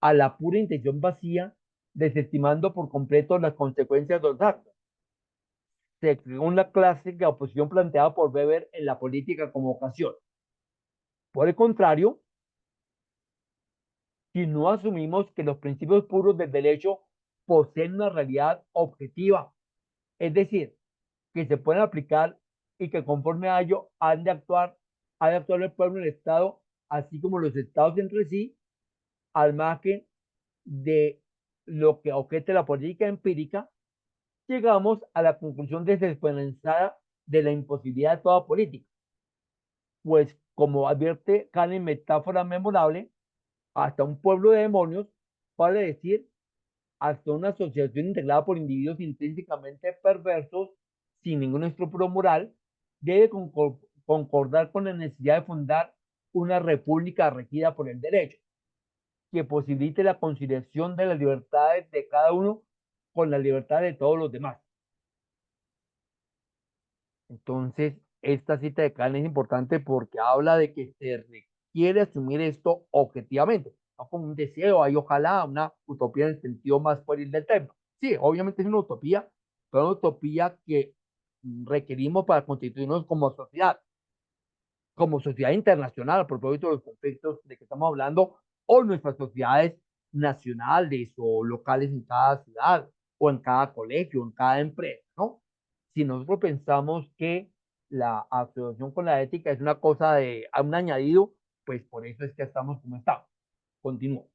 a la pura intención vacía, desestimando por completo las consecuencias de los actos, según la clásica oposición planteada por Weber en la política como ocasión. Por el contrario, si no asumimos que los principios puros del derecho poseen una realidad objetiva, es decir, que se pueden aplicar y que conforme a ello ha de actuar el pueblo y el Estado, así como los estados entre sí, al margen de lo que objete la política empírica, llegamos a la conclusión desesperanzada de la imposibilidad de toda política. Pues, como advierte Kant en metáfora memorable, hasta un pueblo de demonios, vale decir, hasta una asociación integrada por individuos intrínsecamente perversos, sin ningún escrúpulo moral, debe concordar con la necesidad de fundar una república regida por el derecho, que posibilite la conciliación de las libertades de cada uno con la libertad de todos los demás. Entonces, esta cita de Kant es importante porque habla de que se requiere asumir esto objetivamente, no como un deseo, hay ojalá una utopía en el sentido más pueril del término. Sí, obviamente es una utopía, pero una utopía que requerimos para constituirnos como sociedad internacional, a propósito de los conflictos de que estamos hablando, o nuestras sociedades nacionales o locales en cada ciudad, o en cada colegio, en cada empresa, ¿no? Si nosotros pensamos que la asociación con la ética es una cosa de un añadido, pues por eso es que estamos como estamos. Continúo.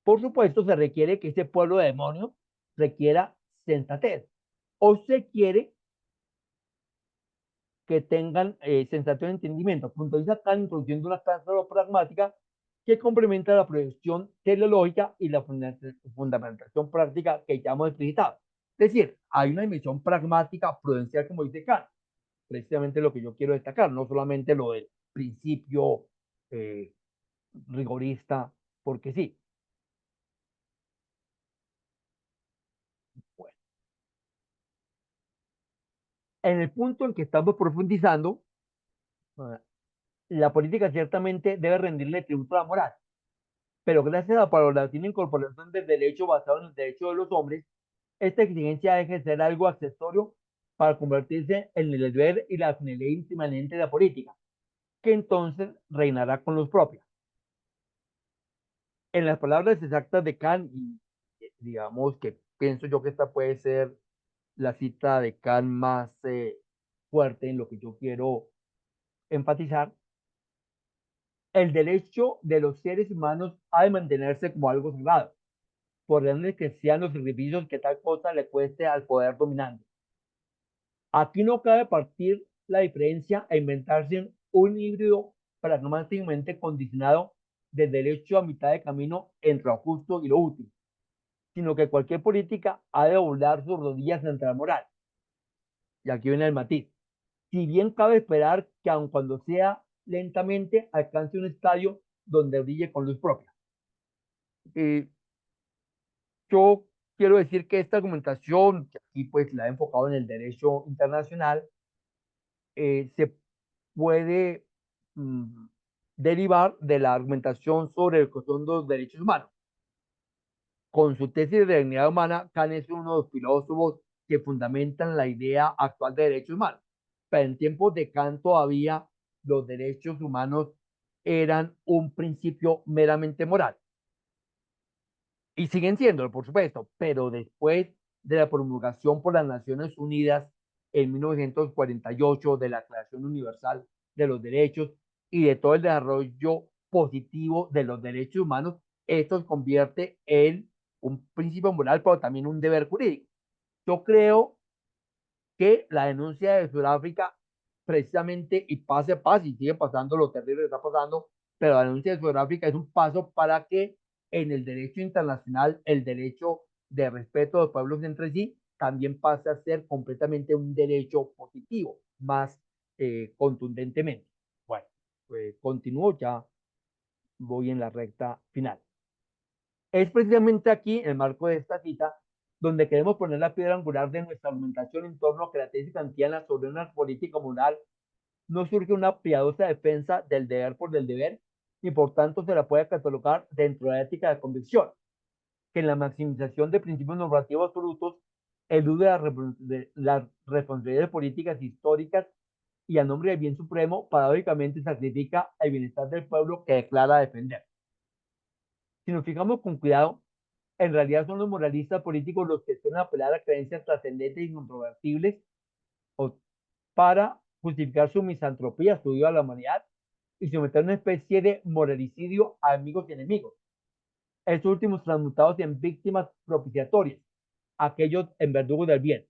Por supuesto, se requiere que este pueblo de demonios requiera sensatez, o se quiere que tengan sensación de entendimiento. Puntualiza acá introduciendo una cláusula pragmática que complementa la proyección teleológica y la fundamentación práctica que ya hemos explicitado. Es decir, hay una dimensión pragmática prudencial, como dice Kant, precisamente lo que yo quiero destacar, no solamente lo del principio eh, rigorista, porque sí. Bueno, en el punto en que estamos profundizando, la política ciertamente debe rendirle tributo a la moral, pero gracias a la paulatina incorporación del derecho basado en el derecho de los hombres, esta exigencia deja de ser algo accesorio para convertirse en el deber y la finalidad inmanente de la política, que entonces reinará con los propios. En las palabras exactas de Kant, y digamos que pienso yo que esta puede ser la cita de Kant más fuerte en lo que yo quiero enfatizar, el derecho de los seres humanos ha de mantenerse como algo sagrado, por grandes que sean los sacrificios que tal cosa le cueste al poder dominante. Aquí no cabe partir la diferencia e inventarse un híbrido pragmáticamente condicionado de derecho a mitad de camino entre lo justo y lo útil, sino que cualquier política ha de doblar sus rodillas ante la moral. Y aquí viene el matiz. Si bien cabe esperar que aun cuando sea lentamente alcance un estadio donde brille con luz propia. Eh, yo quiero decir que esta argumentación, que aquí pues la he enfocado en el derecho internacional, se puede derivar de la argumentación sobre el que son los derechos humanos. Con su tesis de dignidad humana, Kant es uno de los filósofos que fundamentan la idea actual de derechos humanos. Pero en tiempos de Kant todavía los derechos humanos eran un principio meramente moral. Y siguen siendo, por supuesto, pero después de la promulgación por las Naciones Unidas en 1948 de la Declaración Universal de los Derechos y de todo el desarrollo positivo de los derechos humanos, esto se convierte en un principio moral, pero también un deber jurídico. Yo creo que la denuncia de Sudáfrica, precisamente, y pase a paso, y sigue pasando lo terrible que está pasando, pero la denuncia de Sudáfrica es un paso para que en el derecho internacional, el derecho de respeto de los pueblos entre sí, también pase a ser completamente un derecho positivo, más contundentemente. Bueno, pues continúo, ya voy en la recta final. Es precisamente aquí, en el marco de esta cita, donde queremos poner la piedra angular de nuestra argumentación en torno a que la tesis kantiana sobre una política moral no surge una piadosa defensa del deber por el deber, y por tanto se la puede catalogar dentro de la ética de convicción, que en la maximización de principios normativos absolutos elude las responsabilidades políticas históricas y a nombre del bien supremo, paradójicamente sacrifica el bienestar del pueblo que declara defender. Si nos fijamos con cuidado, en realidad son los moralistas políticos los que suelen apelar a creencias trascendentes e incontrovertibles para justificar su misantropía, su odio a la humanidad y someter una especie de moralicidio a amigos y enemigos. Estos últimos transmutados en víctimas propiciatorias, aquellos en verdugos del bien.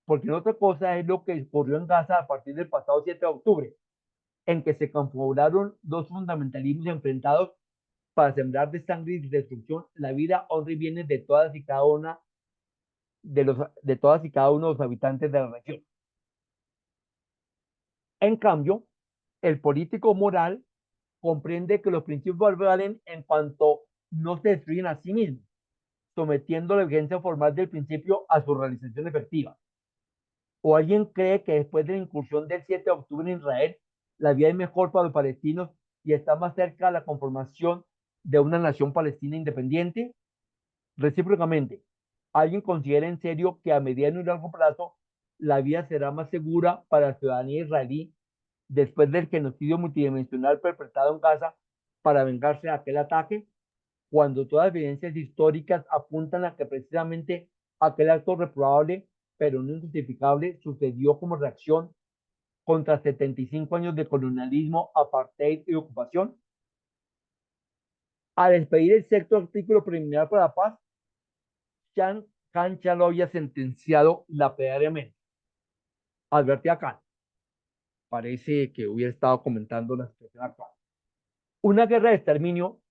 Porque no otra cosa es lo que ocurrió en Gaza a partir del pasado 7 de octubre, en que se configuraron dos fundamentalismos enfrentados para sembrar de sangre y destrucción la vida, honra y bienes de todas y cada una de todas y cada uno de los habitantes de la región. En cambio, el político moral comprende que los principios valen en cuanto no se destruyen a sí mismos, sometiendo la vigencia formal del principio a su realización efectiva. ¿O alguien cree que después de la incursión del 7 de octubre en Israel, la vida es mejor para los palestinos y está más cerca de la conformación de una nación palestina independiente? Recíprocamente, ¿alguien considera en serio que a mediano y largo plazo la vida será más segura para la ciudadanía israelí después del genocidio multidimensional perpetrado en Gaza para vengarse de aquel ataque, cuando todas las evidencias históricas apuntan a que precisamente aquel acto reprobable pero no injustificable sucedió como reacción contra 75 años de colonialismo, apartheid y ocupación? Al despedir el sexto artículo preliminar para la paz, Kant ya lo había sentenciado lapidariamente. Advertía a Kant, parece que hubiera estado comentando la situación actual. Una guerra de exterminio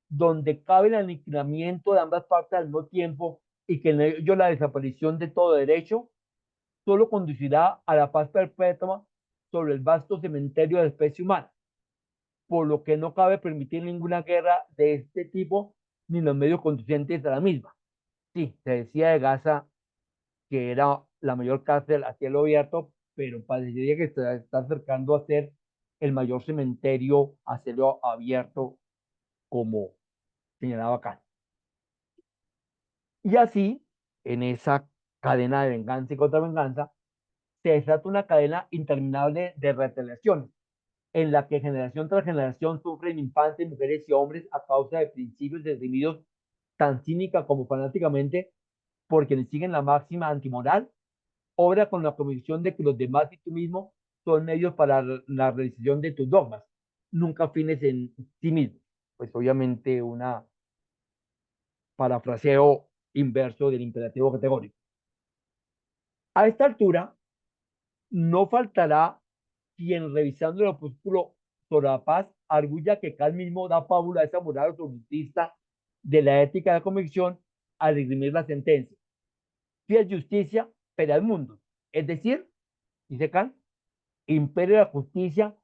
donde cabe el aniquilamiento de ambas partes al mismo tiempo y que en ello la desaparición de todo derecho, solo conducirá a la paz perpetua sobre el vasto cementerio de la especie humana, por lo que no cabe permitir ninguna guerra de este tipo ni los medios conducentes a la misma. Sí, se decía de Gaza que era la mayor cárcel a cielo abierto, pero parecería que se está acercando a ser el mayor cementerio a cielo abierto, como señalaba Kant. Y así, en esa cadena de venganza y contravenganza, se desata una cadena interminable de retaliaciones, en la que generación tras generación sufren infantes, mujeres y hombres a causa de principios deprimidos tan cínica como fanáticamente por quienes siguen la máxima antimoral, obra con la convicción de que los demás y tú mismo son medios para la realización de tus dogmas, nunca fines en sí mismos. Pues obviamente una parafraseo inverso del imperativo categórico. A esta altura, no faltará quien revisando el opúsculo sobre la paz arguya que Kant mismo da pábula a esa moral absolutista de la ética de la convicción al esgrimir la sentencia. Fiat justicia per al mundo. Es decir, dice Kant, impere la justicia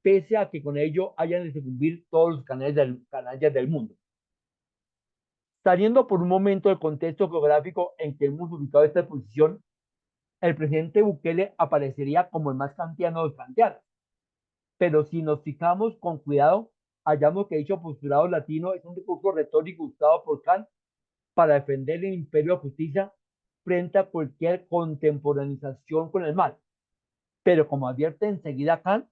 pese a que con ello hayan de sucumbir todos los canallas del mundo. Saliendo por un momento del contexto geográfico en que hemos ubicado esta posición, el presidente Bukele aparecería como el más kantiano de los kantianos. Pero si nos fijamos con cuidado, hallamos que dicho postulado latino es un recurso retórico usado por Kant para defender el imperio de justicia frente a cualquier contemporaneización con el mal. Pero como advierte enseguida Kant,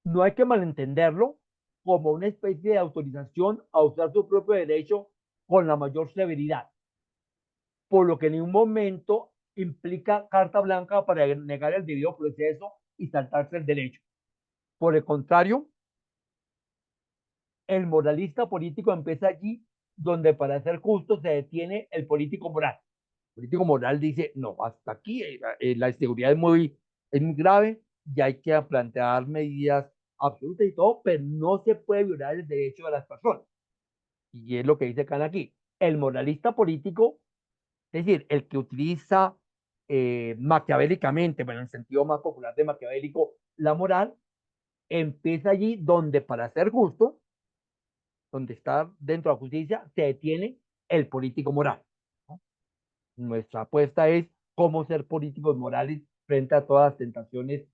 no hay que malentenderlo como una especie de autorización a usar su propio derecho con la mayor severidad, por lo que en ningún momento implica carta blanca para negar el debido proceso y saltarse el derecho. Por el contrario, el moralista político empieza allí donde para ser justo se detiene el político moral. El político moral dice, no, hasta aquí la inseguridad es muy grave y hay que plantear medidas absolutas y todo, pero no se puede violar el derecho de las personas. Y es lo que dice Kant aquí. El moralista político, es decir, el que utiliza maquiavélicamente, bueno, en el sentido más popular de maquiavélico, la moral, empieza allí donde para ser justo, donde está dentro de la justicia, se detiene el político moral, ¿no? Nuestra apuesta es cómo ser políticos morales frente a todas las tentaciones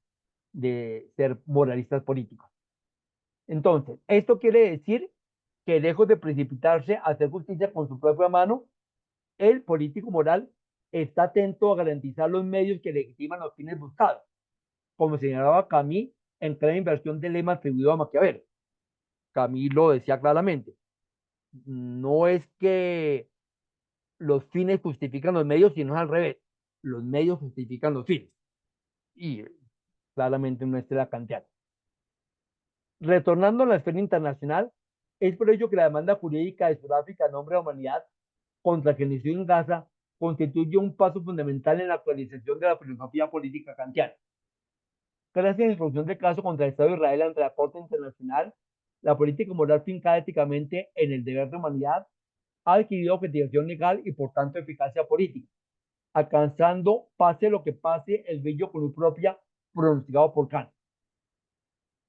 de ser moralistas políticos. Entonces, esto quiere decir que lejos de precipitarse a hacer justicia con su propia mano, el político moral está atento a garantizar los medios que legitiman los fines buscados, como señalaba Camus en cada inversión del lema atribuido a Maquiavelo. Camus lo decía claramente. No es que los fines justifican los medios, sino es al revés. Los medios justifican los fines. Y claramente no es la kantiana. Retornando a la esfera internacional, es por ello que la demanda jurídica de Sudáfrica en nombre de la humanidad contra el genocidio en Gaza constituye un paso fundamental en la actualización de la filosofía política kantiana. Gracias a la introducción del caso contra el Estado de Israel ante la Corte Internacional, la política moral fincada éticamente en el deber de humanidad ha adquirido objetivación legal y por tanto eficacia política, alcanzando, pase lo que pase, el bello con su propia, pronunciado por Kant.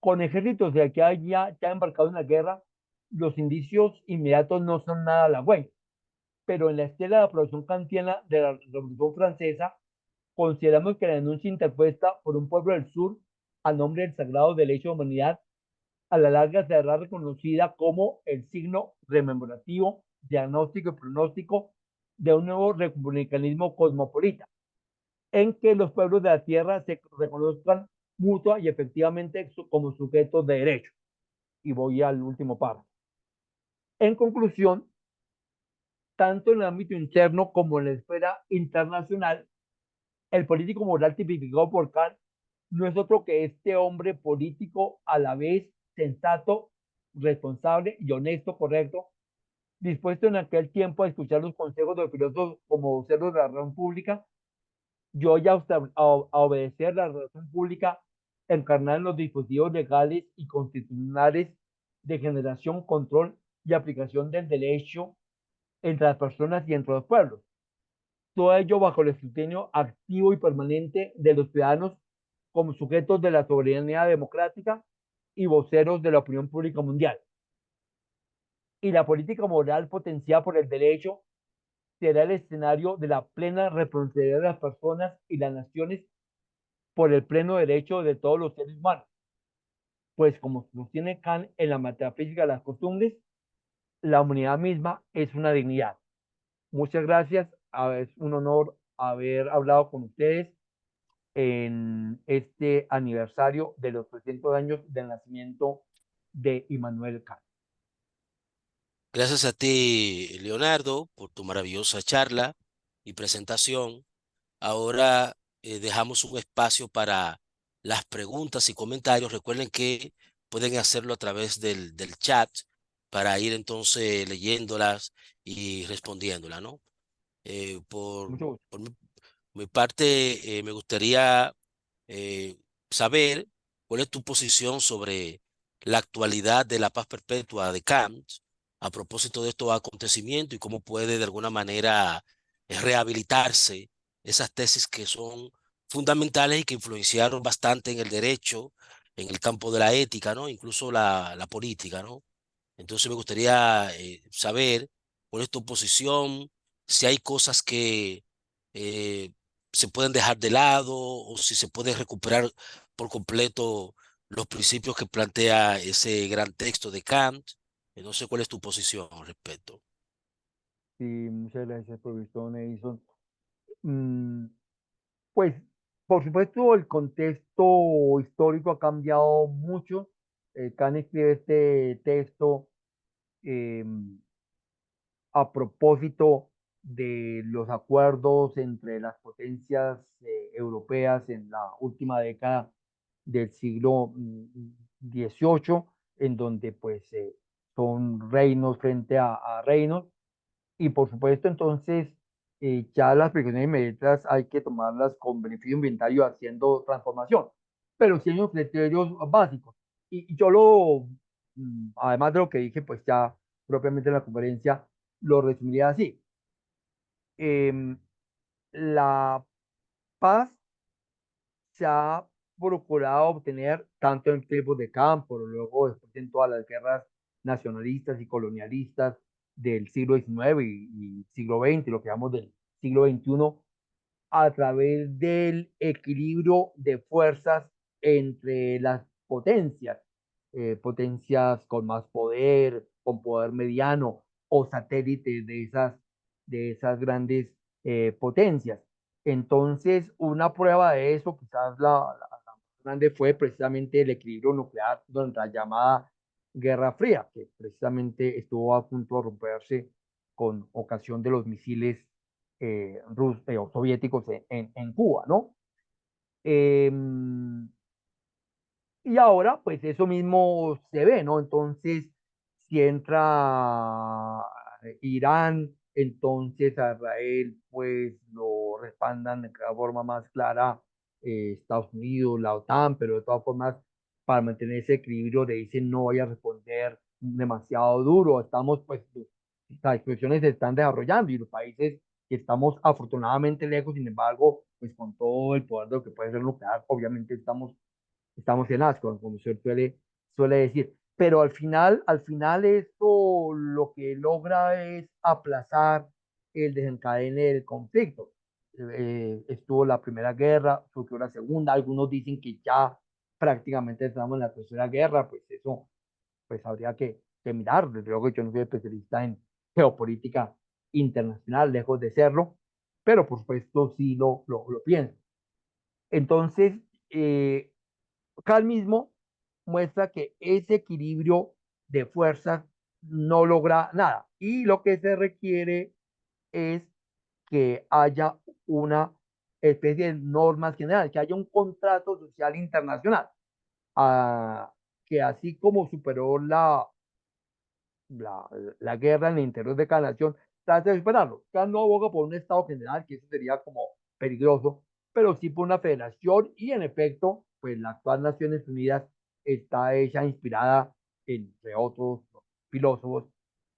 Con ejércitos de aquí a allá ya embarcados en la guerra, los indicios inmediatos no son nada halagüeños, pero en la estela de aprobación kantiana de la Revolución Francesa, consideramos que la denuncia interpuesta por un pueblo del sur a nombre del sagrado derecho de humanidad a la larga será reconocida como el signo rememorativo, diagnóstico y pronóstico de un nuevo republicanismo cosmopolita, en que los pueblos de la tierra se reconozcan mutua y efectivamente como sujetos de derecho. Y voy al último párrafo. En conclusión, tanto en el ámbito interno como en la esfera internacional, el político moral tipificado por Kant no es otro que este hombre político a la vez sensato, responsable y honesto, correcto, dispuesto en aquel tiempo a escuchar los consejos de los filósofos como voceros de la razón pública, yo ya a obedecer la razón pública encarnada en los dispositivos legales y constitucionales de generación, control y aplicación del derecho entre las personas y entre los pueblos. Todo ello bajo el escrutinio activo y permanente de los ciudadanos como sujetos de la soberanía democrática y voceros de la opinión pública mundial. Y la política moral potenciada por el derecho será el escenario de la plena responsabilidad de las personas y las naciones por el pleno derecho de todos los seres humanos. Pues como sostiene Kant en la metafísica de las costumbres, la humanidad misma es una dignidad. Muchas gracias, es un honor haber hablado con ustedes en este aniversario de los 300 años del nacimiento de Immanuel Kant. Gracias a ti, Leonardo, por tu maravillosa charla y presentación. Ahora dejamos un espacio para las preguntas y comentarios. Recuerden que pueden hacerlo a través del chat para ir entonces leyéndolas y respondiéndolas, ¿no? Eh, por, Mucho gusto. por mi parte, me gustaría eh, saber cuál es tu posición sobre la actualidad de la paz perpetua de Kant a propósito de estos acontecimientos y cómo puede de alguna manera rehabilitarse esas tesis que son fundamentales y que influenciaron bastante en el derecho, en el campo de la ética, ¿no? Incluso la política, ¿no? Entonces me gustaría saber cuál es tu posición, si hay cosas que eh, se pueden dejar de lado o si se puede recuperar por completo los principios que plantea ese gran texto de Kant. No sé cuál es tu posición al respecto. Sí, muchas gracias, profesor Edison. Mm, Pues, por supuesto, el contexto histórico ha cambiado mucho. Kant escribe este texto eh, a propósito de los acuerdos entre las potencias europeas en la última década del siglo XVIII, en donde pues son reinos frente a reinos. Y por supuesto, entonces, ya las precauciones inmediatas hay que tomarlas con beneficio ambiental haciendo transformación, pero sí hay unos criterios básicos. Y yo además de lo que dije, pues ya propiamente en la conferencia, lo resumiría así. Em, la paz se ha procurado obtener tanto en tiempos de campo, luego después en todas las guerras nacionalistas y colonialistas del siglo XIX y siglo XX, lo que llamamos del siglo XXI, a través del equilibrio de fuerzas entre las potencias, potencias con más poder, con poder mediano o satélites de esas grandes potencias. Entonces, una prueba de eso, quizás la más grande, fue precisamente el equilibrio nuclear durante la llamada Guerra Fría, que precisamente estuvo a punto de romperse con ocasión de los misiles o soviéticos en Cuba, ¿no? Eh, y ahora, pues eso mismo se ve, ¿no? Entonces, si entra Irán, entonces a Israel, pues lo respaldan de cada forma más clara Estados Unidos, la OTAN, pero de todas formas, para mantener ese equilibrio, le dicen no vaya a responder demasiado duro. Estamos, pues, las expresiones se están desarrollando y los países que estamos afortunadamente lejos, sin embargo, pues con todo el poder de lo que puede ser nuclear, obviamente estamos en asco, como usted suele decir. Pero al final esto lo que logra es aplazar el desencadene del conflicto. Estuvo la Primera Guerra, surgió la Segunda, algunos dicen que ya prácticamente estamos en la Tercera Guerra, pues eso pues habría que mirar. Desde luego yo no soy especialista en geopolítica internacional, lejos de serlo, pero por supuesto sí lo pienso. Entonces, Cal mismo muestra que ese equilibrio de fuerzas no logra nada y lo que se requiere es que haya una especie de normas generales, que haya un contrato social internacional, que así como superó la, la guerra en el interior de cada nación, trata de superarlo. Cada no aboga por un Estado general, que eso sería como peligroso, pero sí por una federación y en efecto, pues la actual Naciones Unidas está hecha inspirada, entre otros filósofos,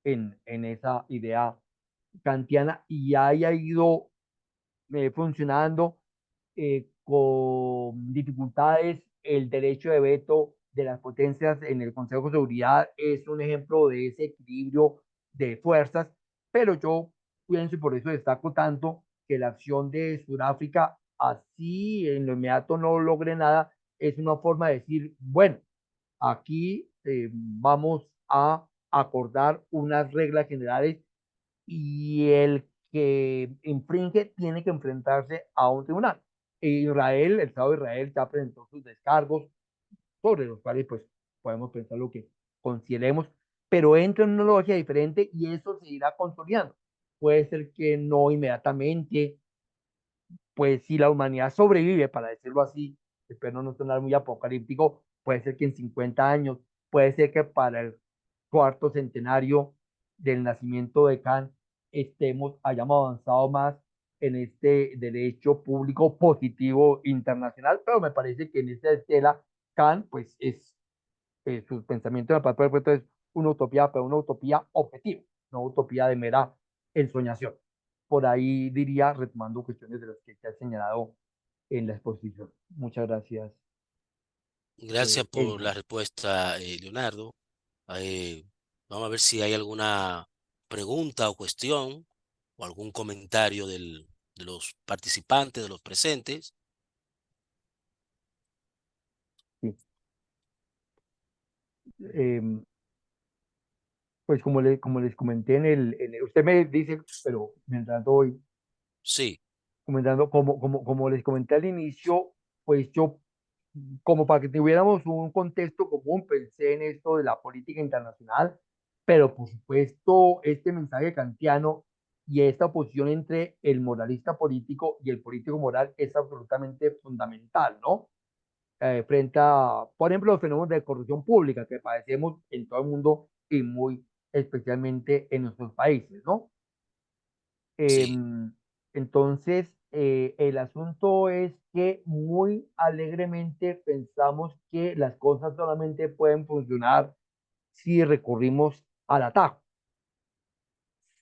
en esa idea kantiana y haya ido funcionando con dificultades. El derecho de veto de las potencias en el Consejo de Seguridad es un ejemplo de ese equilibrio de fuerzas, pero yo pienso y por eso destaco tanto que la acción de Sudáfrica, así en lo inmediato no logre nada, es una forma de decir, bueno, aquí vamos a acordar unas reglas generales y el que infringe tiene que enfrentarse a un tribunal. Israel, el Estado de Israel ya presentó sus descargos sobre los cuales pues podemos pensar lo que consideremos, pero entra en una lógica diferente y eso se irá consolidando. Puede ser que no inmediatamente, pues si la humanidad sobrevive, para decirlo así, espero no sonar muy apocalíptico, puede ser que en 50 años, puede ser que para el cuarto centenario del nacimiento de Kant hayamos avanzado más en este derecho público positivo internacional, pero me parece que en esta estela Kant, pues su pensamiento del papel perfecto es una utopía, pero una utopía objetiva, no utopía de mera ensoñación. Por ahí diría, retomando cuestiones de las que se ha señalado en la exposición. Muchas gracias, Gracias por la Elsa. respuesta, Leonardo. Vamos a ver si hay alguna pregunta o cuestión o algún comentario de los participantes, de los presentes. Sí. Eh, pues como les comenté usted me dice, pero mientras voy Sí, comentando, como les comenté al inicio, pues yo, como para que tuviéramos un contexto común, pensé en esto de la política internacional, pero por supuesto, este mensaje kantiano y esta oposición entre el moralista político y el político moral es absolutamente fundamental, ¿no? Frente a, por ejemplo, los fenómenos de corrupción pública que padecemos en todo el mundo y muy especialmente en nuestros países, ¿no? sí, Entonces, el asunto es que muy alegremente pensamos que las cosas solamente pueden funcionar si recurrimos al atajo,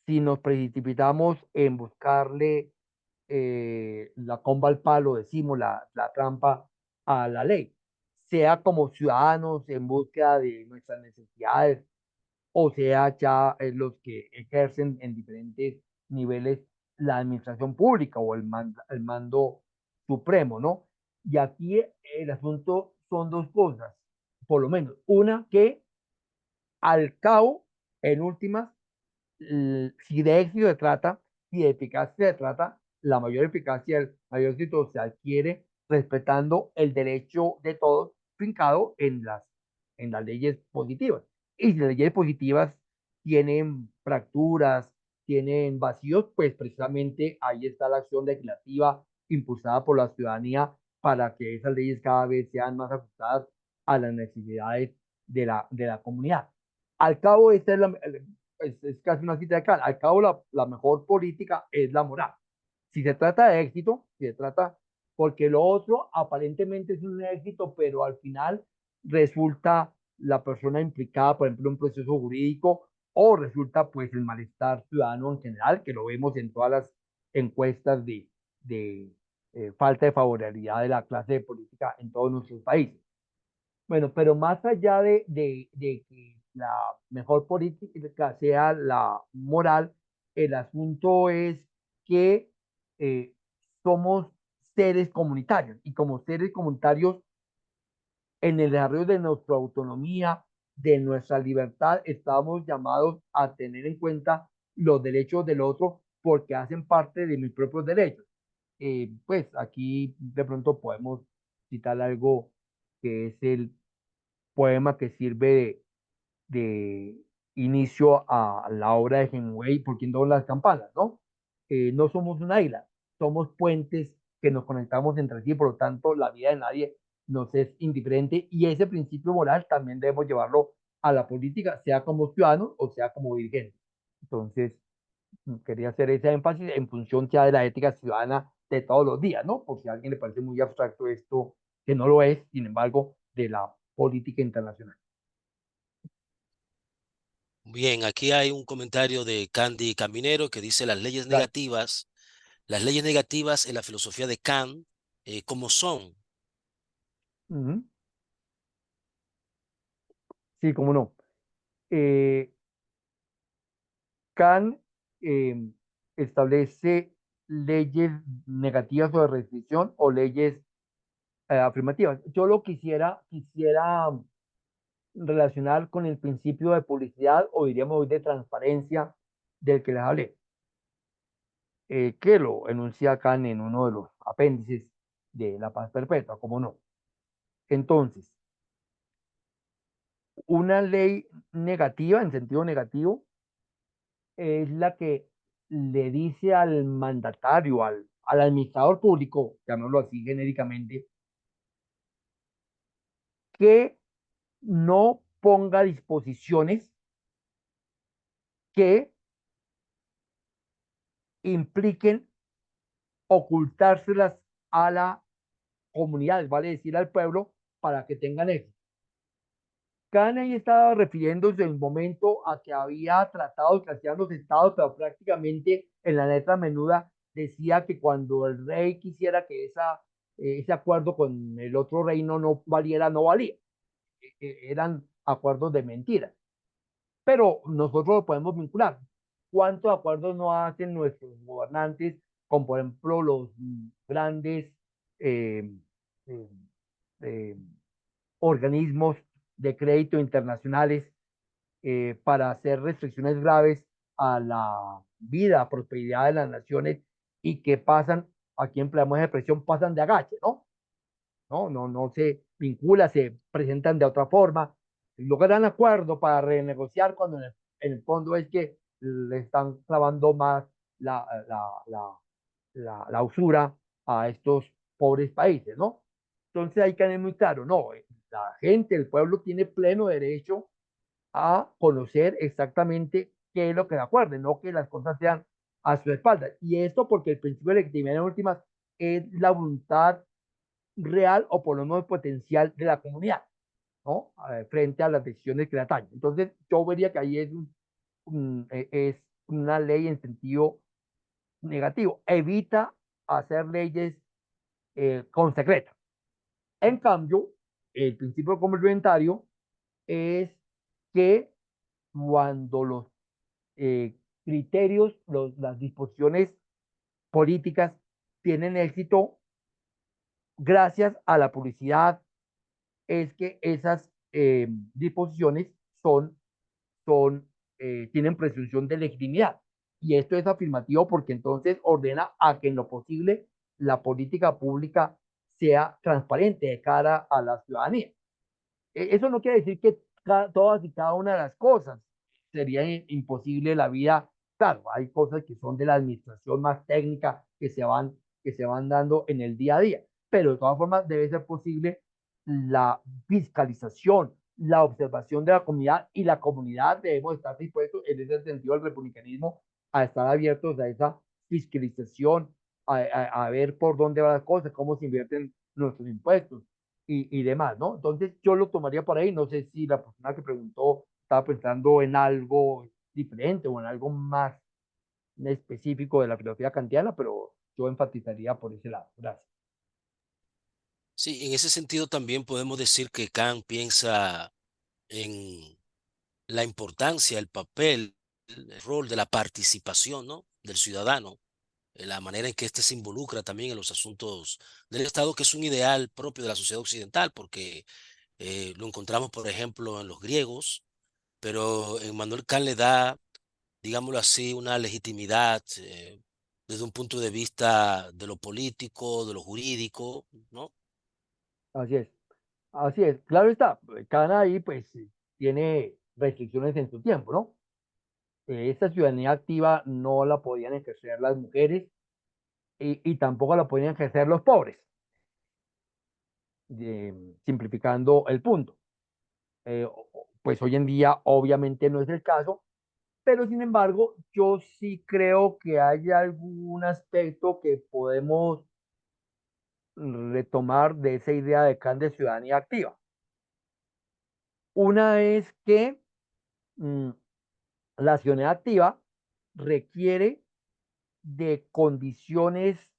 si nos precipitamos en buscarle la comba al palo, decimos, la trampa a la ley, sea como ciudadanos en búsqueda de nuestras necesidades, o sea, ya los que ejercen en diferentes niveles la administración pública o el mando supremo, ¿no? Y aquí el asunto son dos cosas, por lo menos. Una, que al cabo, en últimas, si de éxito se trata, si de eficacia se trata, la mayor eficacia, el mayor éxito se adquiere respetando el derecho de todos fincado en las leyes positivas. Y si las leyes positivas tienen fracturas, tienen vacíos, pues precisamente ahí está la acción legislativa impulsada por la ciudadanía para que esas leyes cada vez sean más ajustadas a las necesidades de la comunidad. Al cabo, esta es casi una cita de Kant. Al cabo, la mejor política es la moral. Si se trata de éxito, si se trata, porque lo otro aparentemente es un éxito, pero al final resulta la persona implicada, por ejemplo, en un proceso jurídico, o resulta pues el malestar ciudadano en general, que lo vemos en todas las encuestas de falta de favorabilidad de la clase política en todos nuestros países. Bueno, pero más allá de que la mejor política sea la moral, el asunto es que eh, somos seres comunitarios y como seres comunitarios en el desarrollo de nuestra autonomía, de nuestra libertad, estamos llamados a tener en cuenta los derechos del otro porque hacen parte de mis propios derechos. Pues aquí de pronto podemos citar algo que es el poema que sirve de inicio a la obra de Hemingway, ¿Por quién doblan las campanas?, ¿no? No somos una isla, somos puentes que nos conectamos entre sí, por lo tanto, la vida de nadie nos es indiferente y ese principio moral también debemos llevarlo a la política, sea como ciudadanos o sea como dirigentes. Entonces, quería hacer ese énfasis en función ya de la ética ciudadana de todos los días, ¿no? Por si a alguien le parece muy abstracto esto, que no lo es, sin embargo, de la política internacional. bien, aquí hay un comentario de Candy Caminero que dice Gracias. las leyes negativas en la filosofía de Kant, ¿cómo son? Ujú. Sí, cómo no. Eh, Kant eh, establece leyes negativas o de restricción o leyes afirmativas. Yo lo quisiera relacionar con el principio de publicidad o diríamos hoy de transparencia del que les hablé, que lo enuncia Kant en uno de los apéndices de la paz perpetua, cómo no. Entonces, una ley negativa, en sentido negativo, es la que le dice al mandatario, al administrador público, llamémoslo así genéricamente, que no ponga disposiciones que impliquen ocultárselas a la comunidad, vale decir al pueblo, para que tengan éxito. Kanye estaba refiriéndose en el momento a que había tratados que hacían los estados, pero prácticamente en la letra menuda decía que cuando el rey quisiera que ese acuerdo con el otro reino no valiera, no valía. Eran acuerdos de mentira. Pero nosotros lo podemos vincular. ¿Cuántos acuerdos no hacen nuestros gobernantes con, por ejemplo, los grandes eh, eh, eh, organismos de crédito internacionales para hacer restricciones graves a la vida, prosperidad de las naciones y que pasan, aquí empleamos esa expresión, pasan de agache, ¿no? No se vincula, se presentan de otra forma, logran acuerdo para renegociar cuando en el fondo es que le están clavando más la, la, la, la usura a estos pobres países, ¿no? Entonces hay que tener muy claro, no, la gente, el pueblo tiene pleno derecho a conocer exactamente qué es lo que le acuerden, no que las cosas sean a su espalda. Y esto porque el principio de legitimidad en últimas es la voluntad real o por lo menos potencial de la comunidad, ¿no? Frente a las decisiones que la atañen. Entonces, yo vería que ahí es una ley en sentido negativo. Evita hacer leyes con secreto. En cambio, el principio complementario es que cuando los criterios, las disposiciones políticas tienen éxito gracias a la publicidad, es que esas disposiciones son, tienen presunción de legitimidad. Y esto es afirmativo porque entonces ordena a que en lo posible la política pública sea transparente de cara a la ciudadanía. Eso no quiere decir que todas y cada una de las cosas sería imposible la vida. Claro, hay cosas que son de la administración más técnica que se van dando en el día a día, pero de todas formas debe ser posible la fiscalización, la observación de la comunidad y la comunidad debemos estar dispuestos en ese sentido del republicanismo a estar abiertos a esa fiscalización, a ver por dónde van las cosas, cómo se invierten nuestros impuestos y demás, ¿no? Entonces yo lo tomaría por ahí, no sé si la persona que preguntó estaba pensando en algo diferente o en algo más específico de la filosofía kantiana, pero yo enfatizaría por ese lado. Gracias. Sí, en ese sentido también podemos decir que Kant piensa en la importancia, el papel, el rol de la participación, ¿no? Del ciudadano, la manera en que éste se involucra también en los asuntos del Estado, que es un ideal propio de la sociedad occidental, porque lo encontramos, por ejemplo, en los griegos, pero Emmanuel Kant le da, digámoslo así, una legitimidad desde un punto de vista de lo político, de lo jurídico, ¿no? Así es. Así es. Claro está, cada ahí pues tiene restricciones en su tiempo, ¿no? Esta ciudadanía activa no la podían ejercer las mujeres y tampoco la podían ejercer los pobres, simplificando el punto. Pues hoy en día obviamente no es el caso, pero sin embargo yo sí creo que hay algún aspecto que podemos retomar de esa idea de Kant de ciudadanía activa. Una es que mm, la ciudadanía activa requiere de condiciones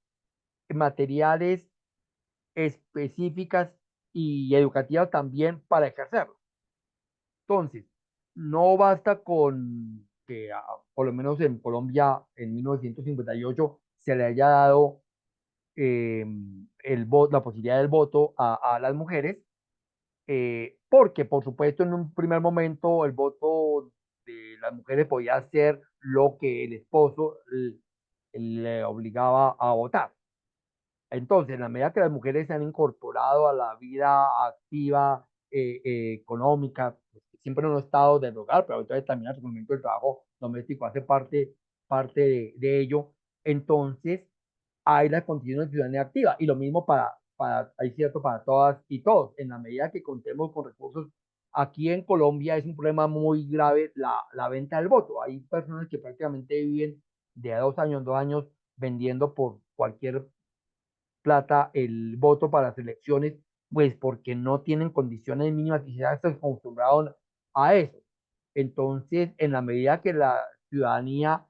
materiales específicas y educativas también para ejercerlo. Entonces, no basta con que, por lo menos en Colombia, en 1958, se le haya dado la posibilidad del voto a las mujeres, porque, por supuesto, en un primer momento el voto de las mujeres podía ser lo que el esposo le obligaba a votar. Entonces, en la medida que las mujeres se han incorporado a la vida activa, económica, pues, siempre no han estado del hogar, pero ahorita también el reconocimiento del trabajo doméstico hace parte de ello. Entonces, hay las condiciones de ciudadanía activa. Y lo mismo hay cierto para todas y todos. En la medida que contemos con recursos, aquí en Colombia es un problema muy grave la venta del voto. Hay personas que prácticamente viven de a 2 años, 2 años vendiendo por cualquier plata el voto para las elecciones, pues porque no tienen condiciones mínimas y ya están acostumbrados a eso. Entonces, en la medida que la ciudadanía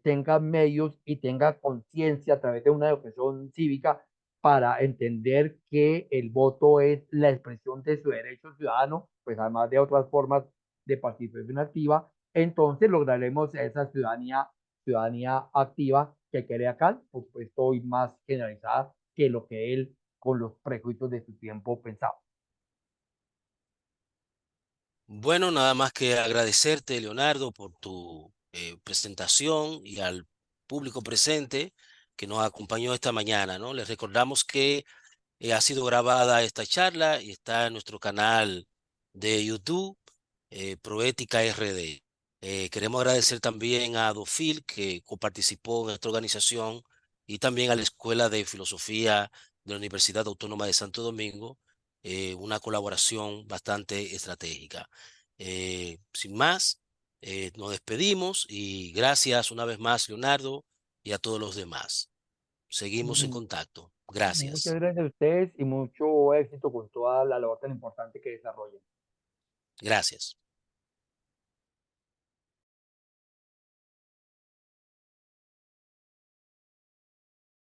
tenga medios y tenga conciencia a través de una educación cívica para entender que el voto es la expresión de su derecho ciudadano, pues además de otras formas de participación activa, entonces lograremos esa ciudadanía activa que quiere acá, por supuesto, y más generalizada que lo que él con los prejuicios de su tiempo pensaba. Bueno, nada más que agradecerte, Leonardo, por tu presentación y al público presente que nos acompañó esta mañana, ¿no? Les recordamos que ha sido grabada esta charla y está en nuestro canal de YouTube, Proética RD. Queremos agradecer también a Adofil, que coparticipó en esta organización, y también a la Escuela de Filosofía de la Universidad Autónoma de Santo Domingo, una colaboración bastante estratégica. Sin más, nos despedimos y gracias una vez más, Leonardo, y a todos los demás. Seguimos en contacto. Muchas Gracias. gracias a ustedes y mucho éxito con toda la labor tan importante que desarrollan. Gracias.